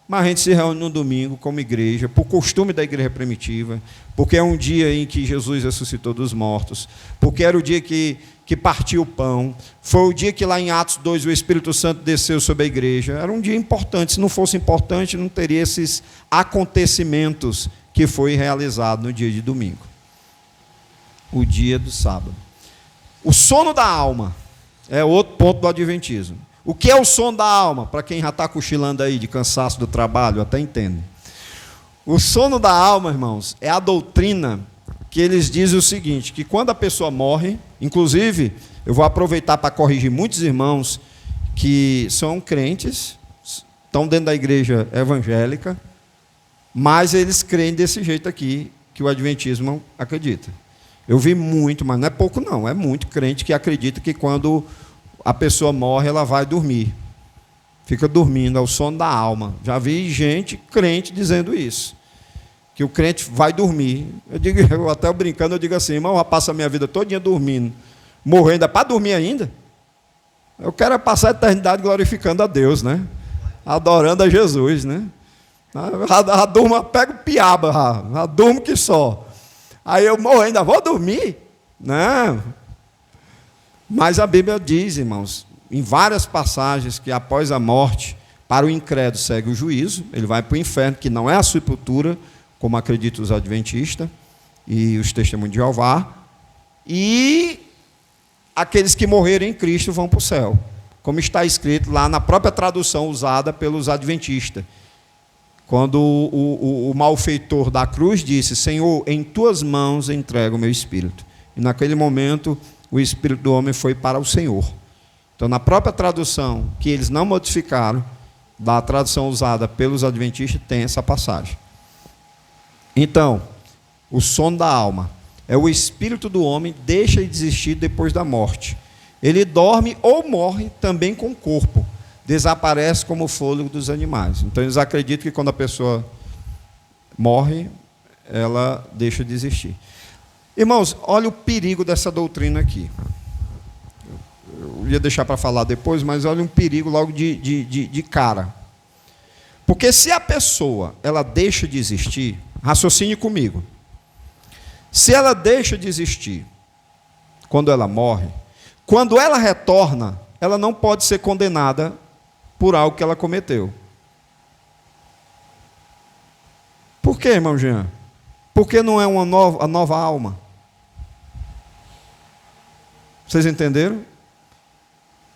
Mas a gente se reúne no domingo como igreja, por costume da igreja primitiva, porque é um dia em que Jesus ressuscitou dos mortos, porque era o dia que partiu o pão, foi o dia que lá em Atos 2 o Espírito Santo desceu sobre a igreja. Era um dia importante. Se não fosse importante, não teria esses acontecimentos que foi realizado no dia de domingo. O dia do sábado. O sono da alma é outro ponto do adventismo. O que é o sono da alma? Para quem já está cochilando aí de cansaço do trabalho, até entende. O sono da alma, irmãos, é a doutrina que eles dizem o seguinte, que quando a pessoa morre, inclusive, eu vou aproveitar para corrigir muitos irmãos que são crentes, estão dentro da igreja evangélica, mas eles creem desse jeito aqui, que o adventismo acredita. Eu vi muito, mas não é pouco não, é muito crente que acredita que quando a pessoa morre, ela vai dormir. Fica dormindo, é o sono da alma. Já vi gente crente dizendo isso, que o crente vai dormir. Eu até brincando, eu digo assim, irmão, eu passo a minha vida todinha dormindo, morrendo, para dormir ainda? Eu quero passar a eternidade glorificando a Deus, né? Adorando a Jesus, né? A durma, pega o piaba, a durmo que só. Aí eu morro, ainda vou dormir? Não. Mas a Bíblia diz, irmãos, em várias passagens, que após a morte, para o incrédulo segue o juízo, ele vai para o inferno, que não é a sepultura, como acreditam os adventistas e os testemunhos de Jeová, e aqueles que morreram em Cristo vão para o céu, como está escrito lá na própria tradução usada pelos adventistas, quando o malfeitor da cruz disse, Senhor, em tuas mãos entrego o meu espírito. E naquele momento, o espírito do homem foi para o Senhor. Então, na própria tradução, que eles não modificaram, da tradução usada pelos adventistas, tem essa passagem. Então, o sono da alma é o espírito do homem deixa de existir depois da morte. Ele dorme ou morre também com o corpo. Desaparece como o fôlego dos animais. Então, eles acreditam que quando a pessoa morre, ela deixa de existir. Irmãos, olha o perigo dessa doutrina aqui. Eu ia deixar para falar depois, mas olha um perigo logo de cara. Porque se a pessoa ela deixa de existir, raciocine comigo. Se ela deixa de existir quando ela morre, quando ela retorna, ela não pode ser condenada por algo que ela cometeu. Por quê, irmão Jean? Porque não é a nova alma. Vocês entenderam?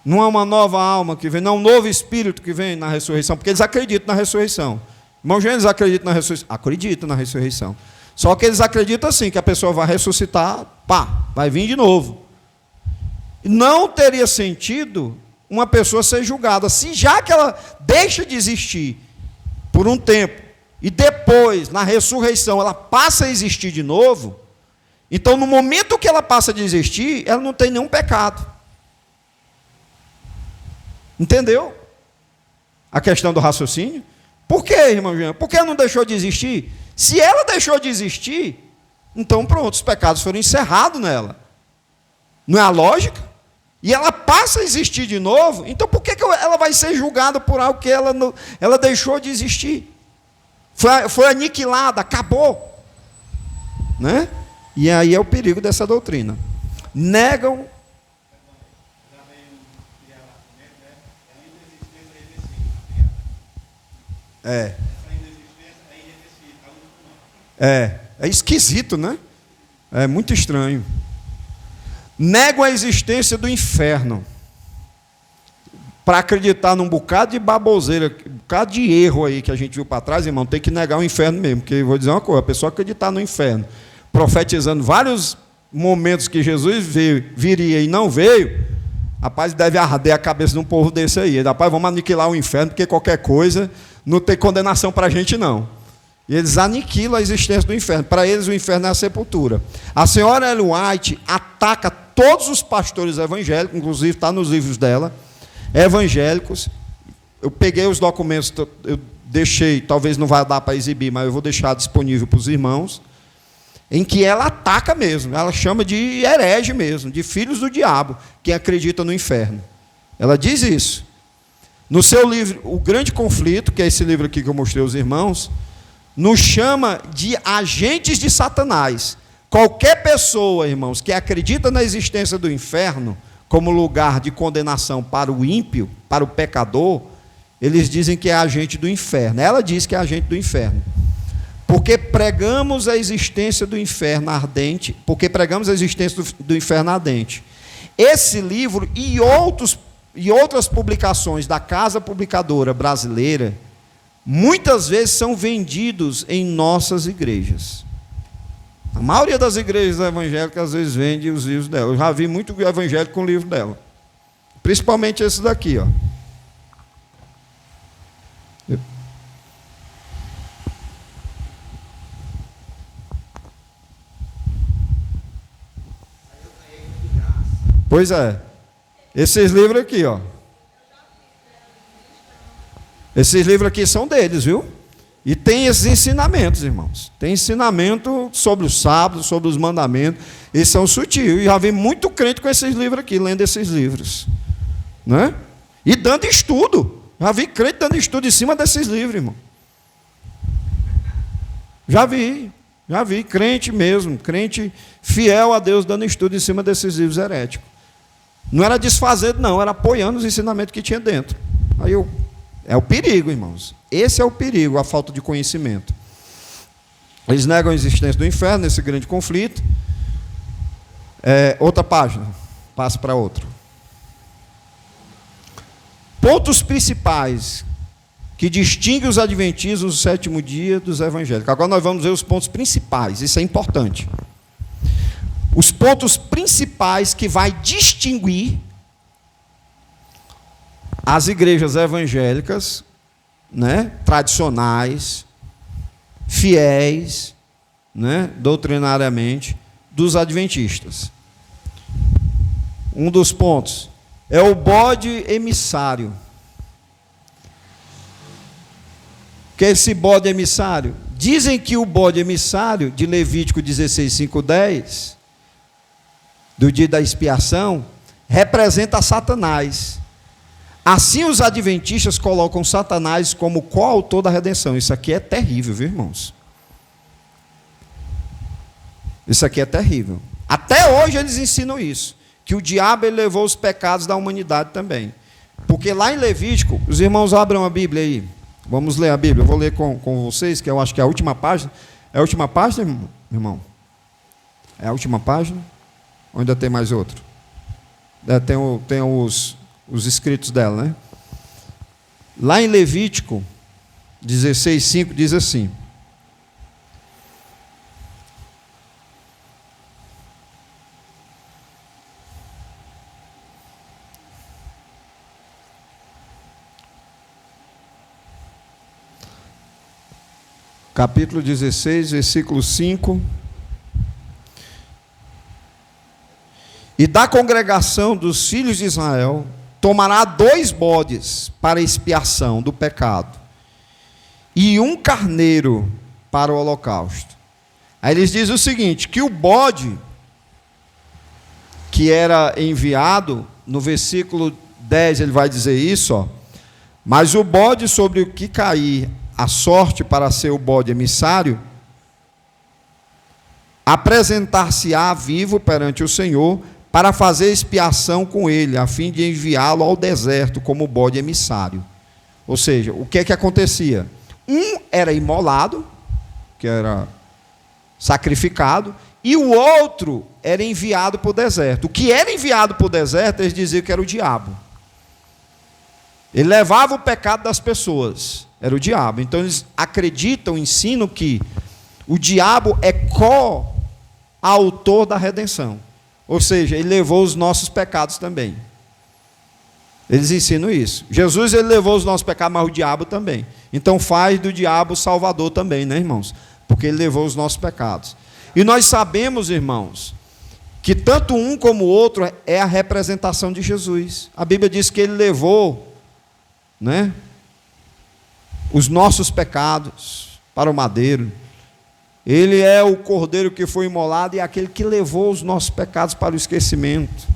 Não é uma nova alma que vem, não é um novo espírito que vem na ressurreição, porque eles acreditam na ressurreição. Irmão Jean, eles acreditam na ressurreição? Acreditam na ressurreição. Só que eles acreditam assim, que a pessoa vai ressuscitar, vai vir de novo. Não teria sentido uma pessoa ser julgada, se já que ela deixa de existir por um tempo, e depois, na ressurreição, ela passa a existir de novo, então, no momento que ela passa a existir, ela não tem nenhum pecado. Entendeu? A questão do raciocínio. Por quê, irmão Jean? Por que ela não deixou de existir? Se ela deixou de existir, então pronto, os pecados foram encerrados nela. Não é a lógica? E ela passa a existir de novo, então por que ela vai ser julgada por algo que ela deixou de existir? Foi aniquilada, acabou. Né? E aí é o perigo dessa doutrina. Negam. É esquisito, né? É muito estranho. Negam a existência do inferno para acreditar num bocado de baboseira, um bocado de erro aí que a gente viu para trás, irmão. Tem que negar o inferno mesmo, porque vou dizer uma coisa: a pessoa acreditar no inferno, profetizando vários momentos que Jesus viria e não veio, rapaz, deve arder a cabeça de um povo desse aí. Rapaz, vamos aniquilar o inferno, porque qualquer coisa não tem condenação para a gente, não. E eles aniquilam a existência do inferno. Para eles, o inferno é a sepultura. A senhora Ellen White ataca todos os pastores evangélicos, inclusive está nos livros dela, evangélicos. Eu peguei os documentos, eu deixei, talvez não vai dar para exibir, mas eu vou deixar disponível para os irmãos, em que ela ataca mesmo, ela chama de herege mesmo, de filhos do diabo, quem acredita no inferno. Ela diz isso. No seu livro, O Grande Conflito, que é esse livro aqui que eu mostrei aos irmãos, nos chama de agentes de Satanás. Qualquer pessoa, irmãos, que acredita na existência do inferno como lugar de condenação para o ímpio, para o pecador, eles dizem que é agente do inferno. Ela diz que é agente do inferno. Porque pregamos a existência do inferno ardente, do inferno ardente. Esse livro e outras publicações da Casa Publicadora Brasileira, muitas vezes são vendidos em nossas igrejas. A maioria das igrejas evangélicas às vezes vende os livros dela. Eu já vi muito evangélico com o livro dela. Principalmente esse daqui, ó. Pois é. Esses livros aqui, ó. Esses livros aqui são deles, viu? E tem esses ensinamentos, irmãos. Tem ensinamento sobre o sábado, sobre os mandamentos. Eles são sutis. E já vi muito crente com esses livros aqui, lendo esses livros. Né? E dando estudo. Já vi crente dando estudo em cima desses livros, irmão. Já vi crente mesmo, crente fiel a Deus, dando estudo em cima desses livros heréticos. Não era desfazendo, não, era apoiando os ensinamentos que tinha dentro. É o perigo, irmãos. Esse é o perigo, a falta de conhecimento. Eles negam a existência do inferno nesse grande conflito. Outra página, passa para outra. Pontos principais que distinguem os adventistas do sétimo dia dos evangélicos. Agora nós vamos ver os pontos principais, isso é importante. Os pontos principais que vai distinguir as igrejas evangélicas, né, tradicionais, fiéis, né, doutrinariamente, dos adventistas. Um dos pontos é o bode emissário. O que é esse bode emissário? Dizem que o bode emissário de Levítico 16, 5, 10, do dia da expiação, representa Satanás. Assim os adventistas colocam Satanás como coautor da redenção. Isso aqui é terrível, viu, irmãos? Isso aqui é terrível. Até hoje eles ensinam isso, que o diabo ele levou os pecados da humanidade também. Porque lá em Levítico, os irmãos abram a Bíblia aí. Vamos ler a Bíblia. Eu vou ler com vocês, que eu acho que é a última página. É a última página, irmão? É a última página? Ou ainda tem mais outro? Tem os escritos dela, né? Lá em Levítico 16, 5 diz assim: capítulo 16, versículo 5. E da congregação dos filhos de Israel tomará 2 bodes para expiação do pecado e 1 carneiro para o holocausto. Aí eles dizem o seguinte, que o bode que era enviado, no versículo 10 ele vai dizer isso, ó, mas o bode sobre o que cair a sorte para ser o bode emissário, apresentar-se-á vivo perante o Senhor, para fazer expiação com ele, a fim de enviá-lo ao deserto como bode emissário. Ou seja, o que é que acontecia? Um era imolado, que era sacrificado, e o outro era enviado para o deserto. O que era enviado para o deserto, eles diziam que era o diabo. Ele levava o pecado das pessoas, era o diabo. Então eles acreditam, ensinam que o diabo é co-autor da redenção. Ou seja, ele levou os nossos pecados também. Eles ensinam isso. Jesus, ele levou os nossos pecados, mas o diabo também. Então faz do diabo salvador também, né, irmãos? Porque ele levou os nossos pecados. E nós sabemos, irmãos, que tanto um como o outro é a representação de Jesus. A Bíblia diz que ele levou, né, os nossos pecados para o madeiro. Ele é o cordeiro que foi imolado e é aquele que levou os nossos pecados para o esquecimento.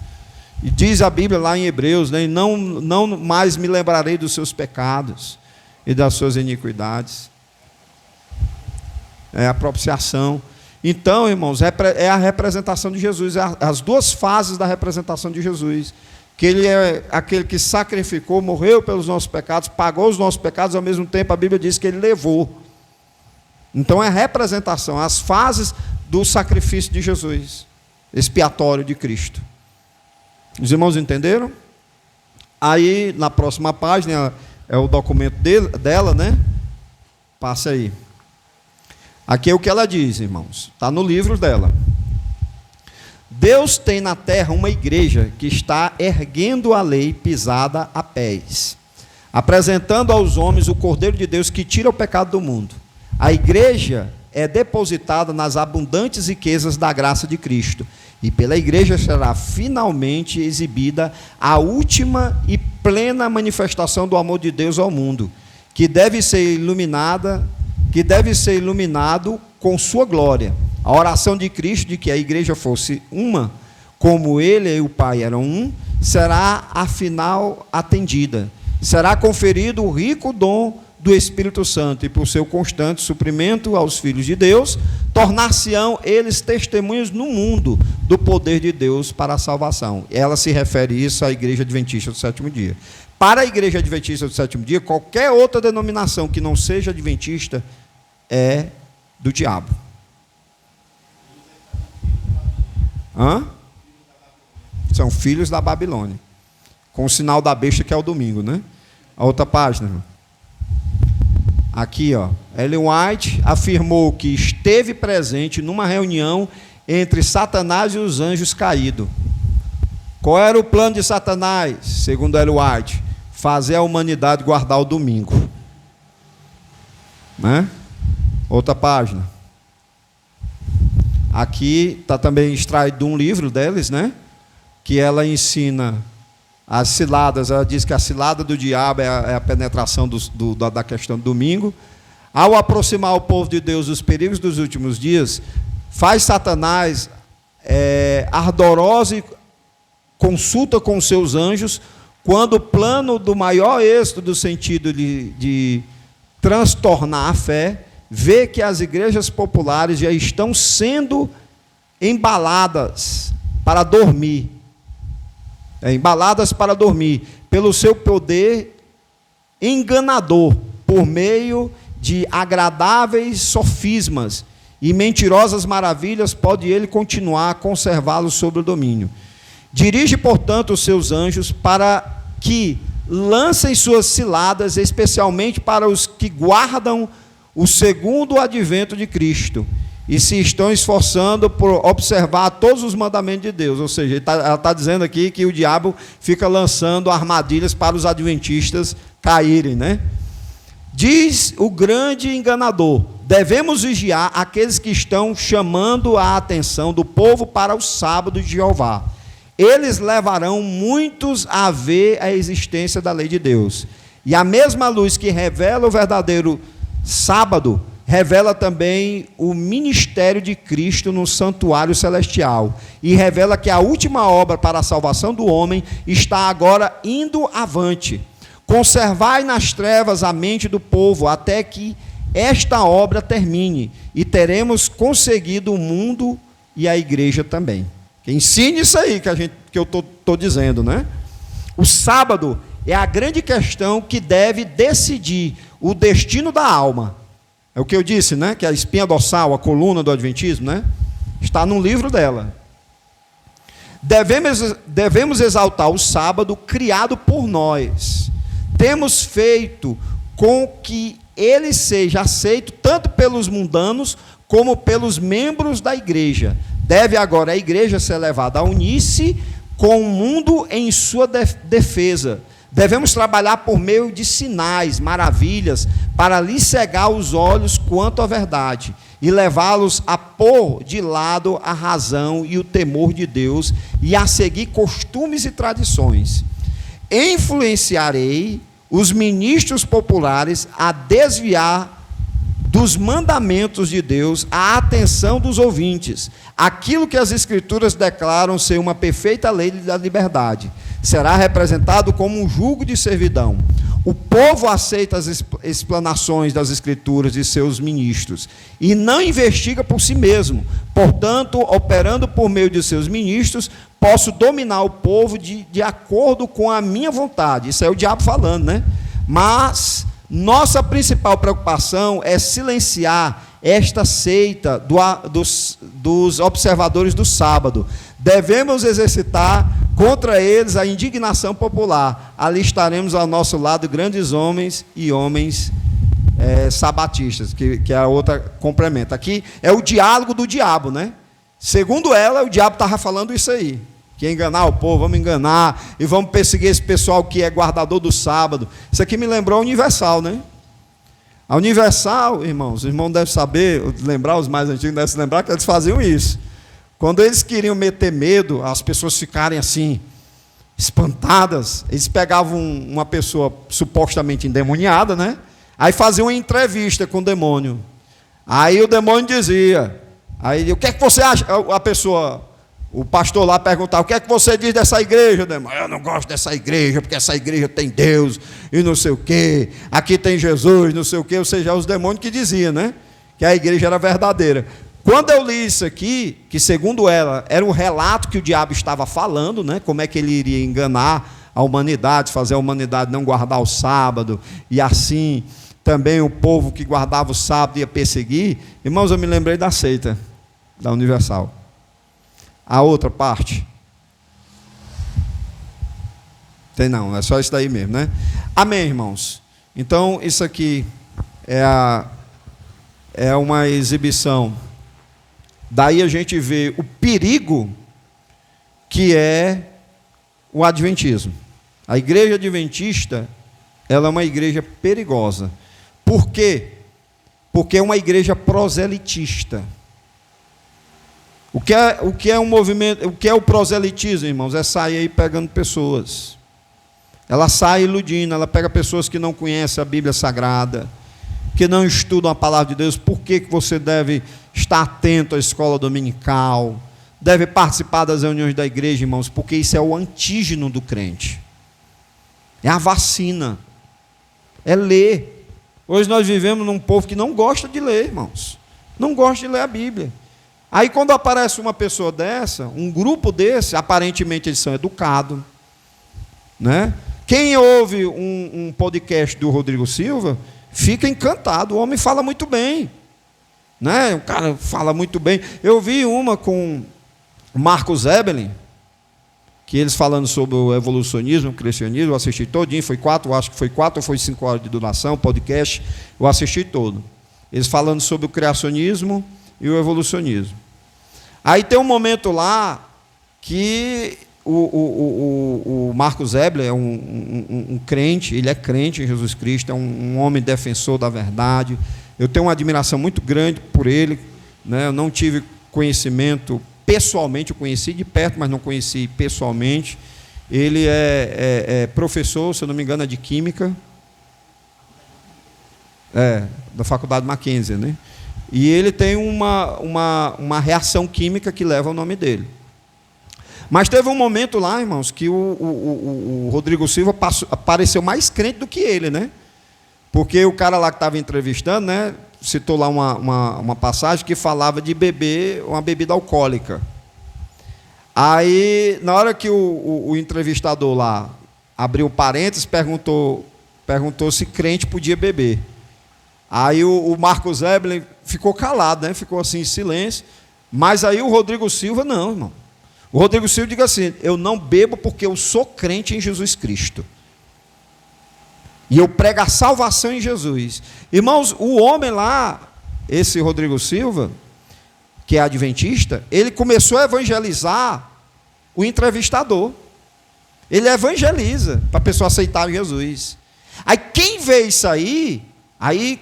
E diz a Bíblia lá em Hebreus, né, não mais me lembrarei dos seus pecados e das suas iniquidades. É a propiciação. Então, irmãos, é a representação de Jesus, as duas fases da representação de Jesus. Que ele é aquele que sacrificou, morreu pelos nossos pecados, pagou os nossos pecados, ao mesmo tempo a Bíblia diz que ele levou. Então é a representação, as fases do sacrifício de Jesus, expiatório de Cristo. Os irmãos entenderam? Aí, na próxima página, é o documento dela, né? Passa aí. Aqui é o que ela diz, irmãos. Está no livro dela. Deus tem na terra uma igreja que está erguendo a lei pisada a pés, apresentando aos homens o Cordeiro de Deus que tira o pecado do mundo. A igreja é depositada nas abundantes riquezas da graça de Cristo, e pela igreja será finalmente exibida a última e plena manifestação do amor de Deus ao mundo, que deve ser iluminado com sua glória. A oração de Cristo de que a igreja fosse uma, como ele e o Pai eram um, será afinal atendida. Será conferido o rico dom do Espírito Santo, e por seu constante suprimento aos filhos de Deus, tornar-se-ão eles testemunhos no mundo do poder de Deus para a salvação. Ela se refere isso à Igreja Adventista do Sétimo Dia. Para a Igreja Adventista do Sétimo Dia, qualquer outra denominação que não seja adventista é do diabo. São filhos da Babilônia, com o sinal da besta, que é o domingo, né? A outra página, irmão. Aqui, ó, Ellen White afirmou que esteve presente numa reunião entre Satanás e os anjos caídos. Qual era o plano de Satanás, segundo Ellen White? Fazer a humanidade guardar o domingo, né? Outra página. Aqui está também extraído de um livro deles, né? Que ela ensina as ciladas. Ela diz que a cilada do diabo é a penetração da questão do domingo. Ao aproximar o povo de Deus dos perigos dos últimos dias, faz Satanás ardorosa consulta com os seus anjos, quando o plano do maior êxito do sentido de transtornar a fé, vê que as igrejas populares já estão sendo embaladas para dormir. Embaladas para dormir, pelo seu poder enganador, por meio de agradáveis sofismas e mentirosas maravilhas, pode ele continuar a conservá-los sob o domínio. Dirige, portanto, os seus anjos para que lancem suas ciladas, especialmente para os que guardam o segundo advento de Cristo e se estão esforçando por observar todos os mandamentos de Deus. Ou seja, ela está dizendo aqui que o diabo fica lançando armadilhas para os adventistas caírem, né? Diz o grande enganador: devemos vigiar aqueles que estão chamando a atenção do povo para o sábado de Jeová. Eles levarão muitos a ver a existência da lei de Deus. E a mesma luz que revela o verdadeiro sábado, revela também o ministério de Cristo no santuário celestial. E revela que a última obra para a salvação do homem está agora indo avante. Conservai nas trevas a mente do povo, até que esta obra termine, e teremos conseguido o mundo e a igreja também. Ensine isso aí que eu estou dizendo, né? O sábado é a grande questão que deve decidir o destino da alma. É o que eu disse, né? Que a espinha dorsal, a coluna do Adventismo, né? Está no livro dela. Devemos exaltar o sábado criado por nós. Temos feito com que ele seja aceito tanto pelos mundanos como pelos membros da igreja. Deve agora a igreja ser levada a unir-se com o mundo em sua defesa. Devemos trabalhar por meio de sinais, maravilhas, para lhes cegar os olhos quanto à verdade e levá-los a pôr de lado a razão e o temor de Deus e a seguir costumes e tradições. Influenciarei os ministros populares a desviar dos mandamentos de Deus a atenção dos ouvintes. Aquilo que as Escrituras declaram ser uma perfeita lei da liberdade será representado como um jugo de servidão. O povo aceita as explanações das Escrituras de seus ministros e não investiga por si mesmo. Portanto, operando por meio de seus ministros, posso dominar o povo de acordo com a minha vontade. Isso é o diabo falando, né? Mas nossa principal preocupação é silenciar esta seita dos observadores do sábado. Devemos exercitar contra eles a indignação popular. Ali estaremos ao nosso lado grandes homens e homens sabatistas, que a outra complementa. Aqui é o diálogo do diabo, né? Segundo ela, o diabo estava falando isso aí. Que enganar o povo, vamos enganar, e vamos perseguir esse pessoal que é guardador do sábado. Isso aqui me lembrou a Universal, né? A Universal, irmãos, os irmãos devem saber, lembrar, os mais antigos devem se lembrar que eles faziam isso. Quando eles queriam meter medo, as pessoas ficarem assim, espantadas, eles pegavam uma pessoa supostamente endemoniada, né? Aí faziam uma entrevista com o demônio. Aí o demônio dizia, aí, o que é que você acha? A pessoa, o pastor lá perguntava, o que é que você diz dessa igreja, demônio? Eu não gosto dessa igreja, porque essa igreja tem Deus e não sei o quê, aqui tem Jesus, não sei o quê, ou seja, os demônios que diziam, né? Que a igreja era verdadeira. Quando eu li isso aqui, que segundo ela, era um relato que o diabo estava falando, né? Como é que ele iria enganar a humanidade, fazer a humanidade não guardar o sábado, e assim também o povo que guardava o sábado ia perseguir. Irmãos, eu me lembrei da seita, da Universal. A outra parte. Tem não, é só isso daí mesmo, né? Amém, irmãos? Então, isso aqui é uma exibição. Daí a gente vê o perigo que é o adventismo. A igreja adventista, ela é uma igreja perigosa. Por quê? Porque é uma igreja proselitista. O que é um movimento, o que é o proselitismo, irmãos? É sair aí pegando pessoas. Ela sai iludindo, ela pega pessoas que não conhecem a Bíblia Sagrada, que não estudam a palavra de Deus. Por que você deve estar atento à escola dominical? Deve participar das reuniões da igreja, irmãos, porque isso é o antígeno do crente. É a vacina. É ler. Hoje nós vivemos num povo que não gosta de ler, irmãos. Não gosta de ler a Bíblia. Aí quando aparece uma pessoa dessa, um grupo desse, aparentemente eles são educados, né? Quem ouve um podcast do Rodrigo Silva fica encantado. O homem fala muito bem, né? O cara fala muito bem. Eu vi uma com Marcos Ebelin, que eles falando sobre o evolucionismo, o cristianismo. Eu assisti todinho, acho que foi 4 ou foi 5 horas de duração, podcast, eu assisti todo. Eles falando sobre o criacionismo e o evolucionismo. Aí tem um momento lá que o Marcos Ebler é um crente, ele é crente em Jesus Cristo, é um homem defensor da verdade. Eu tenho uma admiração muito grande por ele, né? Eu não tive conhecimento pessoalmente, eu conheci de perto, mas não conheci pessoalmente. Ele é professor, se eu não me engano, é de Química, da Faculdade Mackenzie, né? E ele tem uma reação química que leva o nome dele. Mas teve um momento lá, irmãos, que o Rodrigo Silva apareceu mais crente do que ele, né? Porque o cara lá que estava entrevistando, né, citou lá uma passagem que falava de beber uma bebida alcoólica. Aí, na hora que o entrevistador lá abriu parênteses, perguntou se crente podia beber. Aí o Marcos Evelyn ficou calado, né? Ficou assim em silêncio. Mas aí o Rodrigo Silva, não, irmão. O Rodrigo Silva diz assim: eu não bebo porque eu sou crente em Jesus Cristo. E eu prego a salvação em Jesus. Irmãos, o homem lá, esse Rodrigo Silva, que é adventista, ele começou a evangelizar o entrevistador. Ele evangeliza para a pessoa aceitar Jesus. Aí quem vê isso aí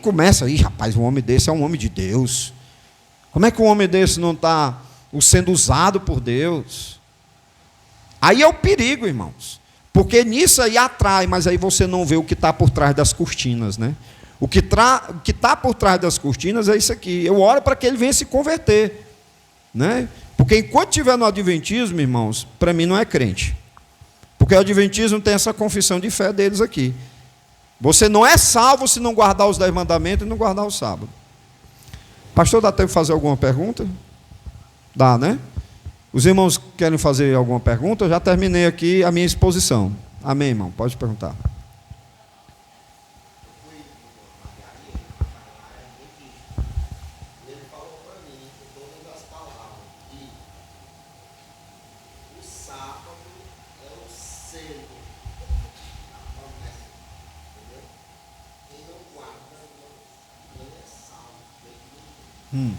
começa, rapaz, um homem desse é um homem de Deus. Como é que um homem desse não está sendo usado por Deus? Aí é o perigo, irmãos. Porque nisso aí atrai, mas aí você não vê o que está por trás das cortinas, né? O que está por trás das cortinas é isso aqui. Eu oro para que ele venha se converter, né? Porque enquanto estiver no adventismo, irmãos, para mim não é crente. Porque o adventismo tem essa confissão de fé deles aqui. Você não é salvo se não guardar os 10 mandamentos e não guardar o sábado. Pastor, dá tempo de fazer alguma pergunta? Dá, né? Os irmãos querem fazer alguma pergunta? Eu já terminei aqui a minha exposição. Amém, irmão? Pode perguntar. Ele falou para mim, com todas as palavras, que o sábado é o selo da promessa, entendeu? Quem não guarda não é salvo. O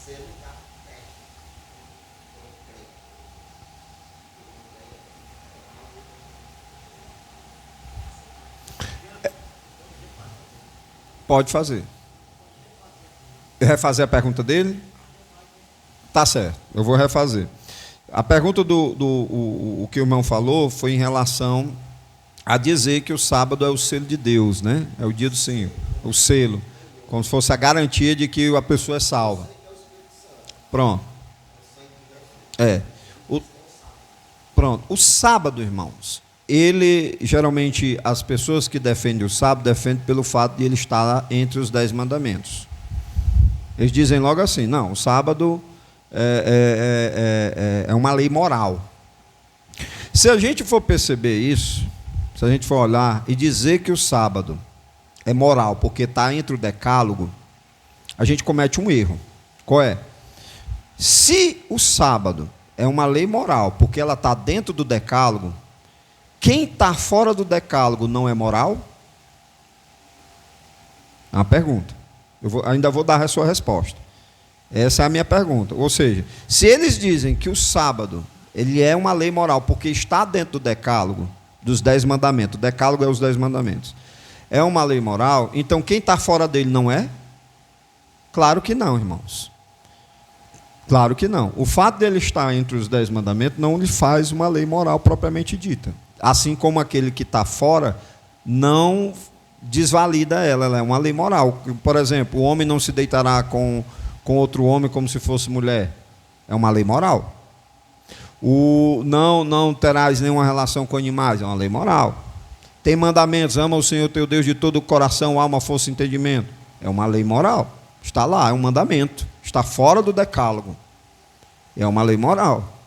selo da fé. Pode fazer. Refazer a pergunta dele? Tá certo, eu vou refazer. A pergunta o que o irmão falou foi em relação a dizer que o sábado é o selo de Deus, né? É o dia do Senhor, o selo, como se fosse a garantia de que a pessoa é salva. Pronto. Pronto. O sábado, irmãos, ele, geralmente, as pessoas que defendem o sábado, defendem pelo fato de ele estar entre os 10 mandamentos. Eles dizem logo assim: não, o sábado é uma lei moral. Se a gente for perceber isso, se a gente for olhar e dizer que o sábado é moral porque está entre o decálogo, a gente comete um erro. Qual é? Se o sábado é uma lei moral porque ela está dentro do decálogo, quem está fora do decálogo não é moral? É uma pergunta. Ainda vou dar a sua resposta. Essa é a minha pergunta. Ou seja, se eles dizem que o sábado ele é uma lei moral porque está dentro do decálogo, dos 10 mandamentos, o decálogo é os 10 mandamentos, é uma lei moral, então quem está fora dele não é? Claro que não, irmãos. Claro que não. O fato dele estar entre os 10 mandamentos não lhe faz uma lei moral propriamente dita. Assim como aquele que está fora não desvalida ela é uma lei moral. Por exemplo, o homem não se deitará com outro homem como se fosse mulher. É uma lei moral. Não terás nenhuma relação com animais. É uma lei moral. Tem mandamentos: ama o Senhor teu Deus de todo o coração, alma, força e entendimento. É uma lei moral. Está lá, é um mandamento. Está fora do decálogo. É uma lei moral.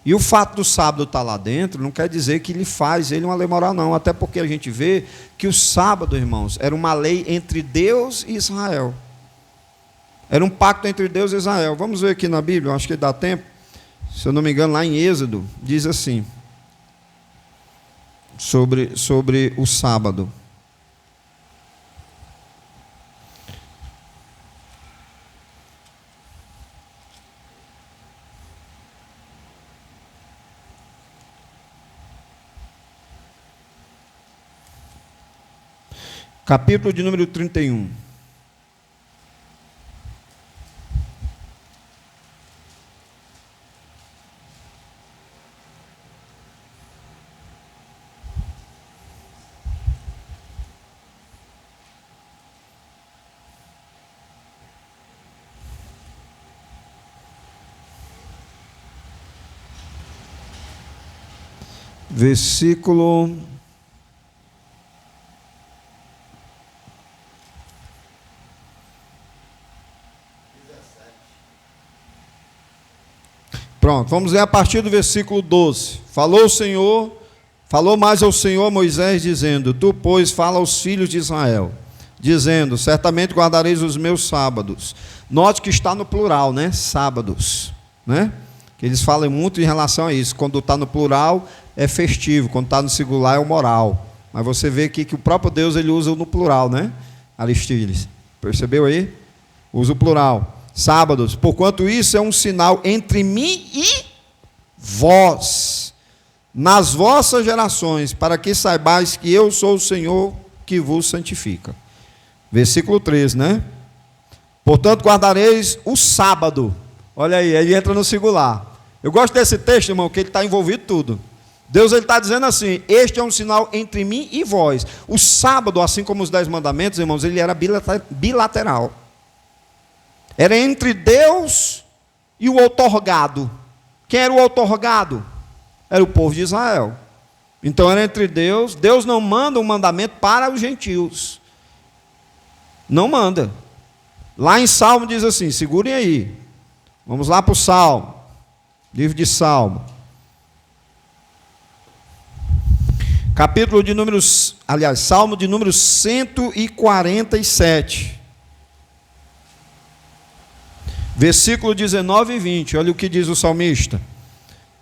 E o fato do sábado estar lá dentro não quer dizer que ele faz ele uma lei moral, não. Até porque a gente vê que o sábado, irmãos, era uma lei entre Deus e Israel. Era um pacto entre Deus e Israel. Vamos ver aqui na Bíblia, acho que dá tempo. Se eu não me engano, lá em Êxodo, diz assim, sobre o sábado. Capítulo de número 31. Versículo... Pronto, vamos ler a partir do versículo 12. Falou mais ao Senhor Moisés, dizendo: Tu, pois, fala aos filhos de Israel: dizendo: certamente guardareis os meus sábados. Note que está no plural, né? Sábados, né? Que eles falam muito em relação a isso. Quando está no plural é festivo, quando está no singular é o moral. Mas você vê aqui que o próprio Deus ele usa no plural, né? Aristides, percebeu aí? Usa o plural. Sábados, porquanto isso é um sinal entre mim e vós, nas vossas gerações, para que saibais que eu sou o Senhor que vos santifica. Versículo 13, né? Portanto, guardareis o sábado. Olha aí, ele entra no singular. Eu gosto desse texto, irmão, que ele está envolvido tudo. Deus está dizendo assim: este é um sinal entre mim e vós. O sábado, assim como os 10 mandamentos, irmãos, ele era bilateral. Era entre Deus e o outorgado. Quem era o outorgado? Era o povo de Israel. Então era entre Deus. Deus não manda um mandamento para os gentios. Não manda. Lá em Salmo diz assim, segurem aí. Vamos lá para o Salmo. Livro de Salmo. Capítulo de números, aliás, Salmo de número 147. Versículo 19 e 20. Olha o que diz o salmista.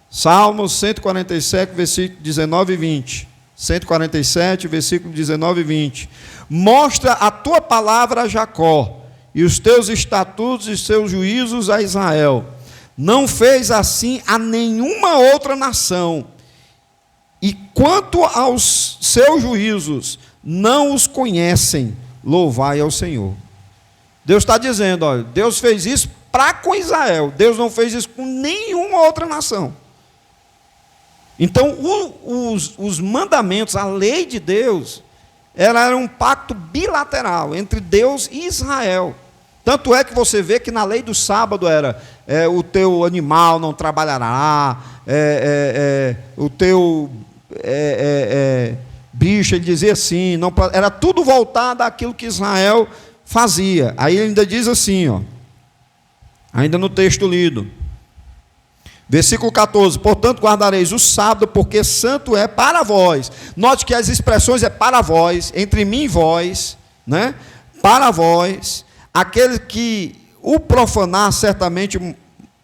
Salmo 147, versículo 19 e 20. 147, versículo 19 e 20. Mostra a tua palavra a Jacó, e os teus estatutos e os teus juízos a Israel. Não fez assim a nenhuma outra nação. E quanto aos seus juízos, não os conhecem. Louvai ao Senhor. Deus está dizendo, olha, Deus fez isso para com Israel. Deus não fez isso com nenhuma outra nação. Então, os mandamentos, a lei de Deus, era um pacto bilateral entre Deus e Israel. Tanto é que você vê que na lei do sábado era o teu animal não trabalhará, o teu bicho, ele dizia assim, não, era tudo voltado àquilo que Israel fazia. Aí ele ainda diz assim, ó, ainda no texto lido, versículo 14, portanto guardareis o sábado, porque santo é para vós. Note que as expressões é para vós, entre mim e vós, né? Para vós. Aquele que o profanar certamente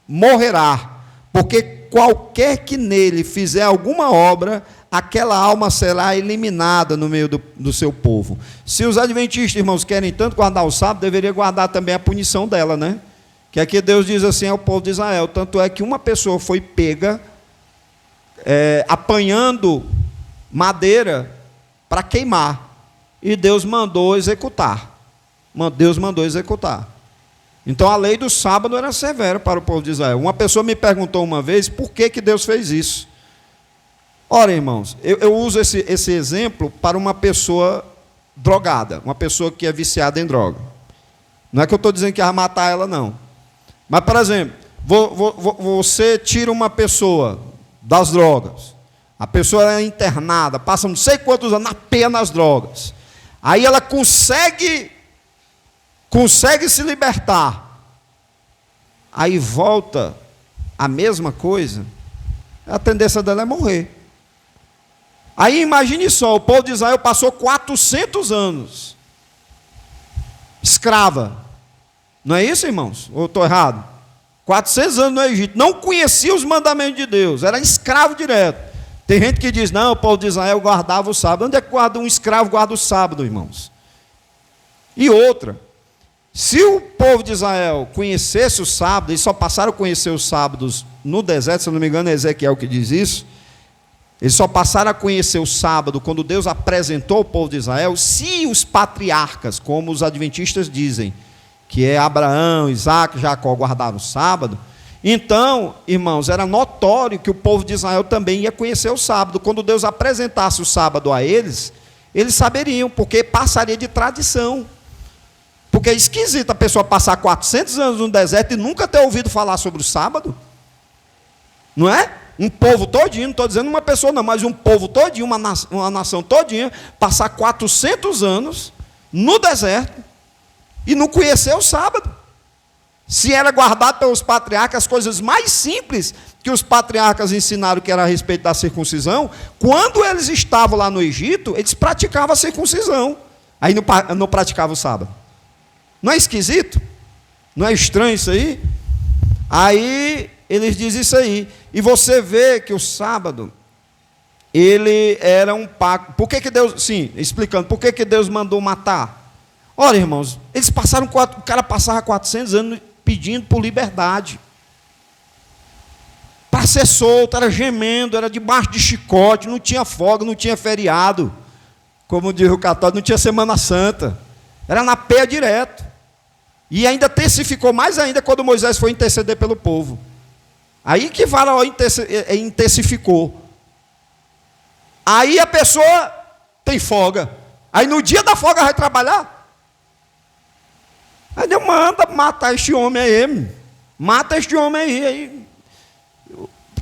morrerá, porque qualquer que nele fizer alguma obra, aquela alma será eliminada no meio do seu povo. Se os adventistas, irmãos, querem tanto guardar o sábado, deveria guardar também a punição dela, né? Que aqui Deus diz assim ao povo de Israel, tanto é que uma pessoa foi pega apanhando madeira para queimar, e Deus mandou executar. Deus mandou executar. Então a lei do sábado era severa para o povo de Israel. Uma pessoa me perguntou uma vez por que Deus fez isso. Ora, irmãos, eu uso esse exemplo para uma pessoa drogada, uma pessoa que é viciada em droga. Não é que eu estou dizendo que vai matar ela, não. Mas, por exemplo, você tira uma pessoa das drogas, a pessoa é internada, passa não sei quantos anos apenas nas drogas. Aí ela consegue se libertar, aí volta a mesma coisa, a tendência dela é morrer. Aí imagine só, o povo de Israel passou 400 anos escrava, não é isso, irmãos? Ou estou errado? 400 anos no Egito, não conhecia os mandamentos de Deus, era escravo direto. Tem gente que diz, não, o povo de Israel guardava o sábado. Onde é que um escravo guarda o sábado, irmãos? E outra, se o povo de Israel conhecesse o sábado, eles só passaram a conhecer os sábados no deserto, se eu não me engano é Ezequiel que diz isso, eles só passaram a conhecer o sábado quando Deus apresentou ao povo de Israel, se os patriarcas, como os adventistas dizem, que é Abraão, Isaac, Jacó, guardaram o sábado, então, irmãos, era notório que o povo de Israel também ia conhecer o sábado. Quando Deus apresentasse o sábado a eles, eles saberiam, porque passaria de tradição. Porque é esquisito a pessoa passar 400 anos no deserto e nunca ter ouvido falar sobre o sábado. Não é? Um povo todinho, não estou dizendo uma pessoa não, mas um povo todinho, uma nação todinha, passar 400 anos no deserto e não conhecer o sábado. Se era guardado pelos patriarcas as coisas mais simples que os patriarcas ensinaram, que era a respeito da circuncisão, quando eles estavam lá no Egito, eles praticavam a circuncisão. Aí não praticava o sábado. Não é esquisito? Não é estranho isso aí? Aí eles dizem isso aí. E você vê que o sábado, ele era um pacto. Por que Deus, sim, explicando, por que Deus mandou matar? Olha, irmãos, eles passaram, o cara passava 400 anos pedindo por liberdade. Para ser solto, era gemendo, era debaixo de chicote, não tinha folga, não tinha feriado. Como diz o católico, não tinha Semana Santa. Era na pé direto. E ainda intensificou mais ainda quando Moisés foi interceder pelo povo. Aí que Faraó intensificou. Aí a pessoa tem folga. Aí no dia da folga vai trabalhar. Aí Deus manda matar este homem aí. Mata este homem aí.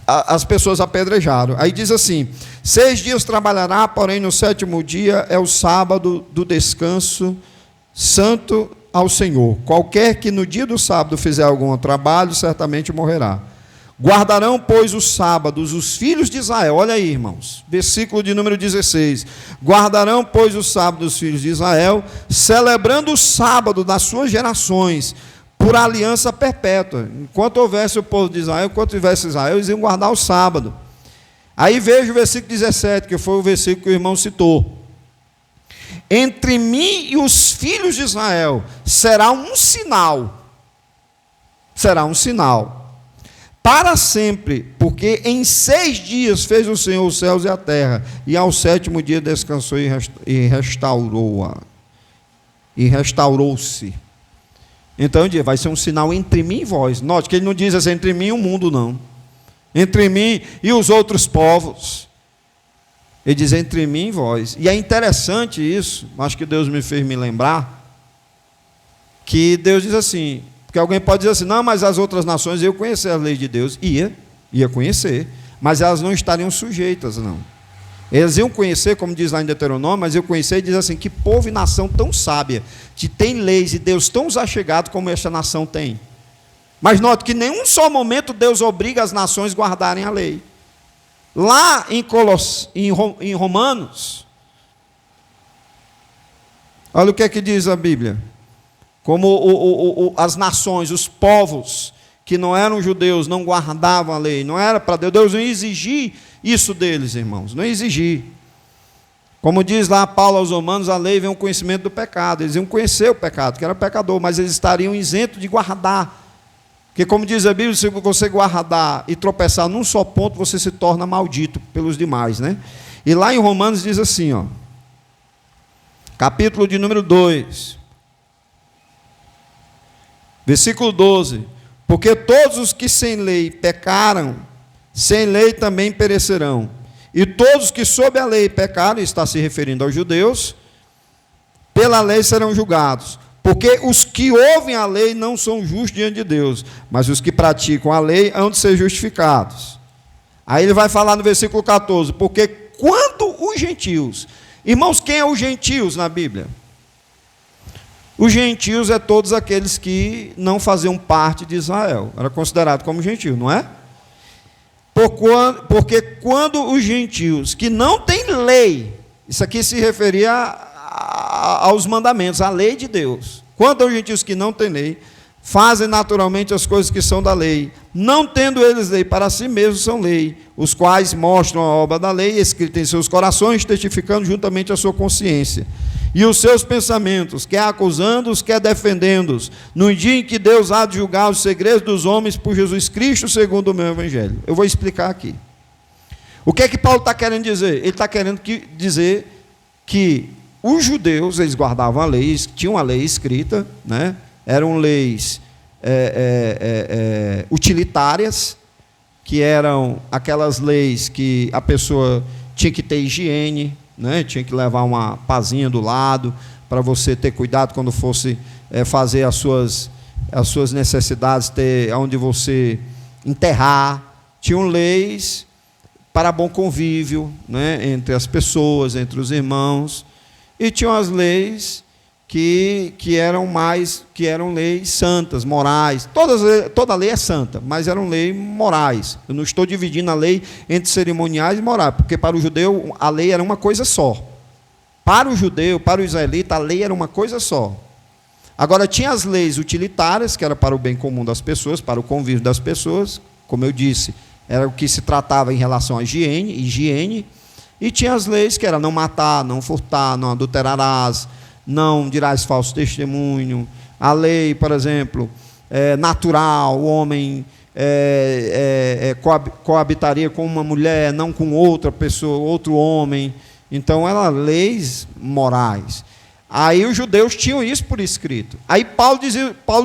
As pessoas apedrejaram. Aí diz assim: 6 dias trabalhará, porém no 7º dia é o sábado do descanso santo ao Senhor. Qualquer que no dia do sábado fizer algum trabalho, certamente morrerá. Guardarão, pois, os sábados os filhos de Israel. Olha aí, irmãos, versículo de número 16. Guardarão, pois, os sábados os filhos de Israel, celebrando o sábado das suas gerações, por aliança perpétua. Enquanto houvesse o povo de Israel, enquanto tivesse Israel, eles iam guardar o sábado. Aí veja o versículo 17, que foi o versículo que o irmão citou. Entre mim e os filhos de Israel será um sinal. Será um sinal. Para sempre, porque em 6 dias fez o Senhor os céus e a terra, e ao 7º dia descansou e restaurou-a. E restaurou-se. Então, vai ser um sinal entre mim e vós. Note que ele não diz assim, entre mim e o mundo, não. Entre mim e os outros povos. Ele diz, entre mim e vós. E é interessante isso, acho que Deus me fez me lembrar, que Deus diz assim, porque alguém pode dizer assim, não, mas as outras nações, eu conhecer as leis de Deus. Ia conhecer, mas elas não estariam sujeitas, não. Eles iam conhecer, como diz lá em Deuteronômio, mas eu conhecer e diz assim, que povo e nação tão sábia, que tem leis e Deus tão achegado como esta nação tem. Mas note que em nenhum só momento Deus obriga as nações a guardarem a lei. Lá em Romanos, olha o que é que diz a Bíblia. Como as nações, os povos que não eram judeus, não guardavam a lei, não era para Deus, Deus não exigir isso deles, irmãos, não exigir. Como diz lá Paulo aos Romanos, a lei vem um conhecimento do pecado, eles iam conhecer o pecado, que era pecador, mas eles estariam isentos de guardar. Porque como diz a Bíblia, se você guardar e tropeçar num só ponto, você se torna maldito pelos demais, né? E lá em Romanos diz assim, ó, capítulo de número 2, versículo 12, porque todos os que sem lei pecaram, sem lei também perecerão, e todos que sob a lei pecaram, está se referindo aos judeus, pela lei serão julgados. Porque os que ouvem a lei não são justos diante de Deus, mas os que praticam a lei hão de ser justificados. Aí ele vai falar no versículo 14, porque quando os gentios, irmãos, quem é os gentios na Bíblia? Os gentios é todos aqueles que não faziam parte de Israel, era considerado como gentio, não é? Porque quando os gentios que não têm lei, isso aqui se referia aos mandamentos, à lei de Deus. Quando os gentios que não têm lei, fazem naturalmente as coisas que são da lei, não tendo eles lei para si mesmos, são lei, os quais mostram a obra da lei, escrita em seus corações, testificando juntamente a sua consciência. E os seus pensamentos, quer acusando-os, quer defendendo-os, no dia em que Deus há de julgar os segredos dos homens por Jesus Cristo, segundo o meu evangelho. Eu vou explicar aqui. O que é que Paulo está querendo dizer? Ele está querendo dizer que os judeus, eles guardavam a lei, tinham a lei escrita, né? Eram leis utilitárias, que eram aquelas leis que a pessoa tinha que ter higiene, né? Tinha que levar uma pazinha do lado, para você ter cuidado quando fosse fazer as suas necessidades, ter onde você enterrar. Tinham leis para bom convívio, né? Entre as pessoas, entre os irmãos. E tinham as leis que eram leis santas, morais. Toda lei é santa, mas eram leis morais. Eu não estou dividindo a lei entre cerimoniais e morais, porque para o judeu a lei era uma coisa só. Para o judeu, para o israelita, a lei era uma coisa só. Agora, tinha as leis utilitárias, que era para o bem comum das pessoas, para o convívio das pessoas, como eu disse, era o que se tratava em relação à higiene, e tinha as leis que era não matar, não furtar, não adulterarás, não dirás falso testemunho. A lei, por exemplo, natural, o homem coabitaria com uma mulher, não com outra pessoa, outro homem. Então, eram leis morais. Aí os judeus tinham isso por escrito. Aí Paulo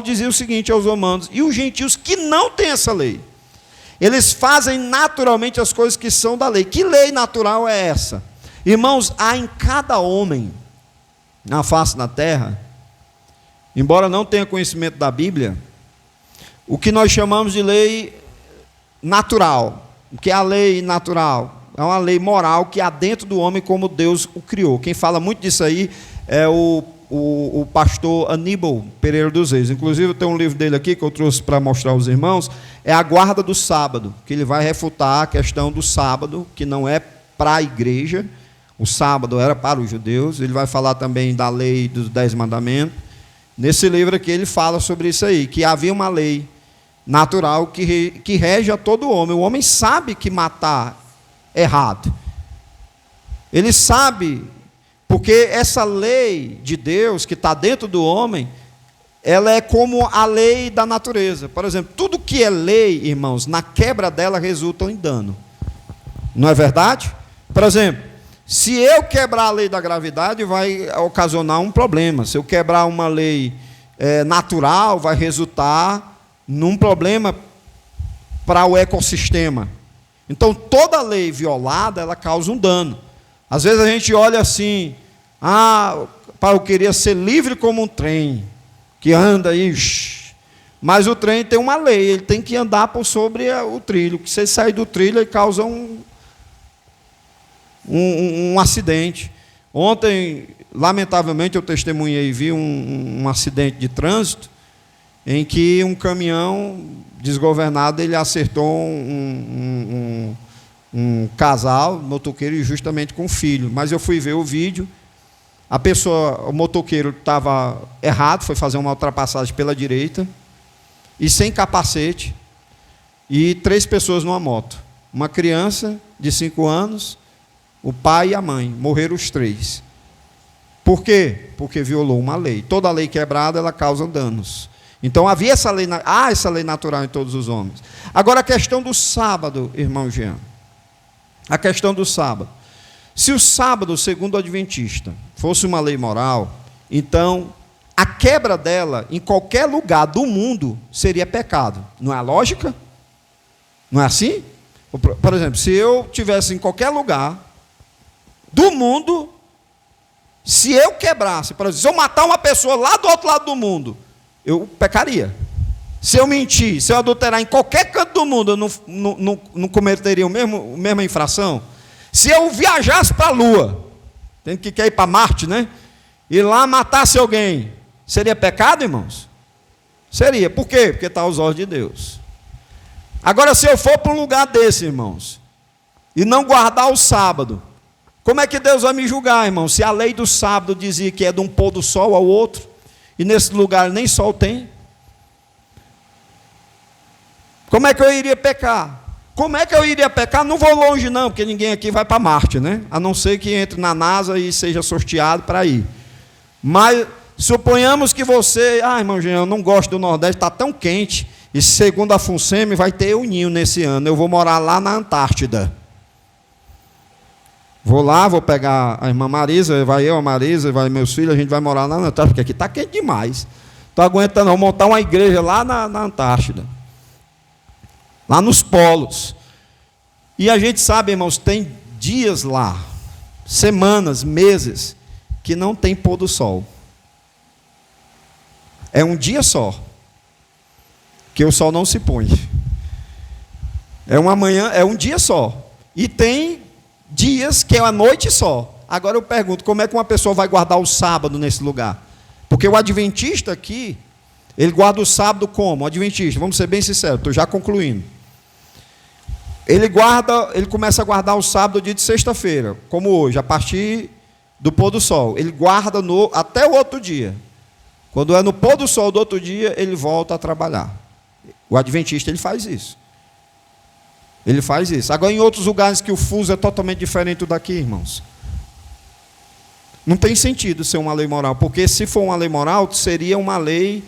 dizia o seguinte aos romanos: e os gentios que não têm essa lei? Eles fazem naturalmente as coisas que são da lei. Que lei natural é essa? Irmãos, há em cada homem na face da terra, embora não tenha conhecimento da Bíblia, o que nós chamamos de lei natural. O que é a lei natural? É uma lei moral que há dentro do homem como Deus o criou. Quem fala muito disso aí é o pastor Aníbal Pereira dos Reis. Inclusive, eu tenho um livro dele aqui que eu trouxe para mostrar aos irmãos, é A Guarda do Sábado, que ele vai refutar a questão do sábado, que não é para a igreja, o sábado era para os judeus. Ele vai falar também da lei dos 10 mandamentos. Nesse livro aqui ele fala sobre isso aí, que havia uma lei natural que rege a todo homem. O homem sabe que matar é errado. Ele sabe, porque essa lei de Deus que está dentro do homem, ela é como a lei da natureza. Por exemplo, tudo que é lei, irmãos, na quebra dela resulta em dano. Não é verdade? Por exemplo, se eu quebrar a lei da gravidade, vai ocasionar um problema. Se eu quebrar uma lei natural, vai resultar num problema para o ecossistema. Então, toda lei violada, ela causa um dano. Às vezes a gente olha assim: eu queria ser livre como um trem, que anda aí, mas o trem tem uma lei, ele tem que andar por sobre o trilho, que se ele sair do trilho, ele causa um acidente. Ontem, lamentavelmente, eu testemunhei e vi um acidente de trânsito, em que um caminhão desgovernado, ele acertou um casal, motoqueiro, justamente com o filho. Mas eu fui ver o vídeo, o motoqueiro estava errado, foi fazer uma ultrapassagem pela direita, e sem capacete, e 3 pessoas numa moto. Uma criança de 5 anos, o pai e a mãe, morreram os 3. Por quê? Porque violou uma lei. Toda lei quebrada, ela causa danos. Então, havia essa lei natural em todos os homens. Agora, a questão do sábado, irmão Jean. A questão do sábado. Se o sábado, segundo o adventista, fosse uma lei moral, então a quebra dela em qualquer lugar do mundo seria pecado. Não é a lógica? Não é assim? Por exemplo, se eu estivesse em qualquer lugar do mundo, se eu quebrasse, por exemplo, se eu matar uma pessoa lá do outro lado do mundo, eu pecaria. Se eu mentir, se eu adulterar em qualquer canto do mundo, eu não cometeria a mesma infração? Se eu viajasse para a Lua, tem que quer ir para Marte, né? E lá matasse alguém, seria pecado, irmãos? Seria. Por quê? Porque está aos olhos de Deus. Agora, se eu for para um lugar desse, irmãos, e não guardar o sábado, como é que Deus vai me julgar, irmão? Se a lei do sábado dizia que é de um pôr do sol ao outro, e nesse lugar nem sol tem, como é que eu iria pecar? Como é que eu iria pecar? Não vou longe não, porque ninguém aqui vai para Marte, né? A não ser que entre na NASA e seja sorteado para ir. Mas suponhamos que você, irmão Jean, eu não gosto do Nordeste, está tão quente, e segundo a FUNSEMI vai ter o ninho nesse ano, eu vou morar lá na Antártida. Vou lá, vou pegar a irmã Marisa, vai eu, a Marisa, vai meus filhos, a gente vai morar lá na Antártida, porque aqui está quente demais. Estou aguentando não, montar uma igreja lá na Antártida. Lá nos polos. E a gente sabe, irmãos, tem dias lá, semanas, meses, que não tem pôr do sol. É um dia só, que o sol não se põe. É uma manhã, é um dia só. E tem dias que é a noite só. Agora eu pergunto, como é que uma pessoa vai guardar o sábado nesse lugar? Porque o adventista aqui, ele guarda o sábado como? O adventista, vamos ser bem sinceros, estou já concluindo. Ele começa a guardar o sábado dia de sexta-feira, como hoje, a partir do pôr do sol. Ele guarda até o outro dia. Quando é no pôr do sol do outro dia, ele volta a trabalhar. O adventista, ele faz isso. Ele faz isso. Agora, em outros lugares que o fuso é totalmente diferente do daqui, irmãos, não tem sentido ser uma lei moral, porque se for uma lei moral, seria uma lei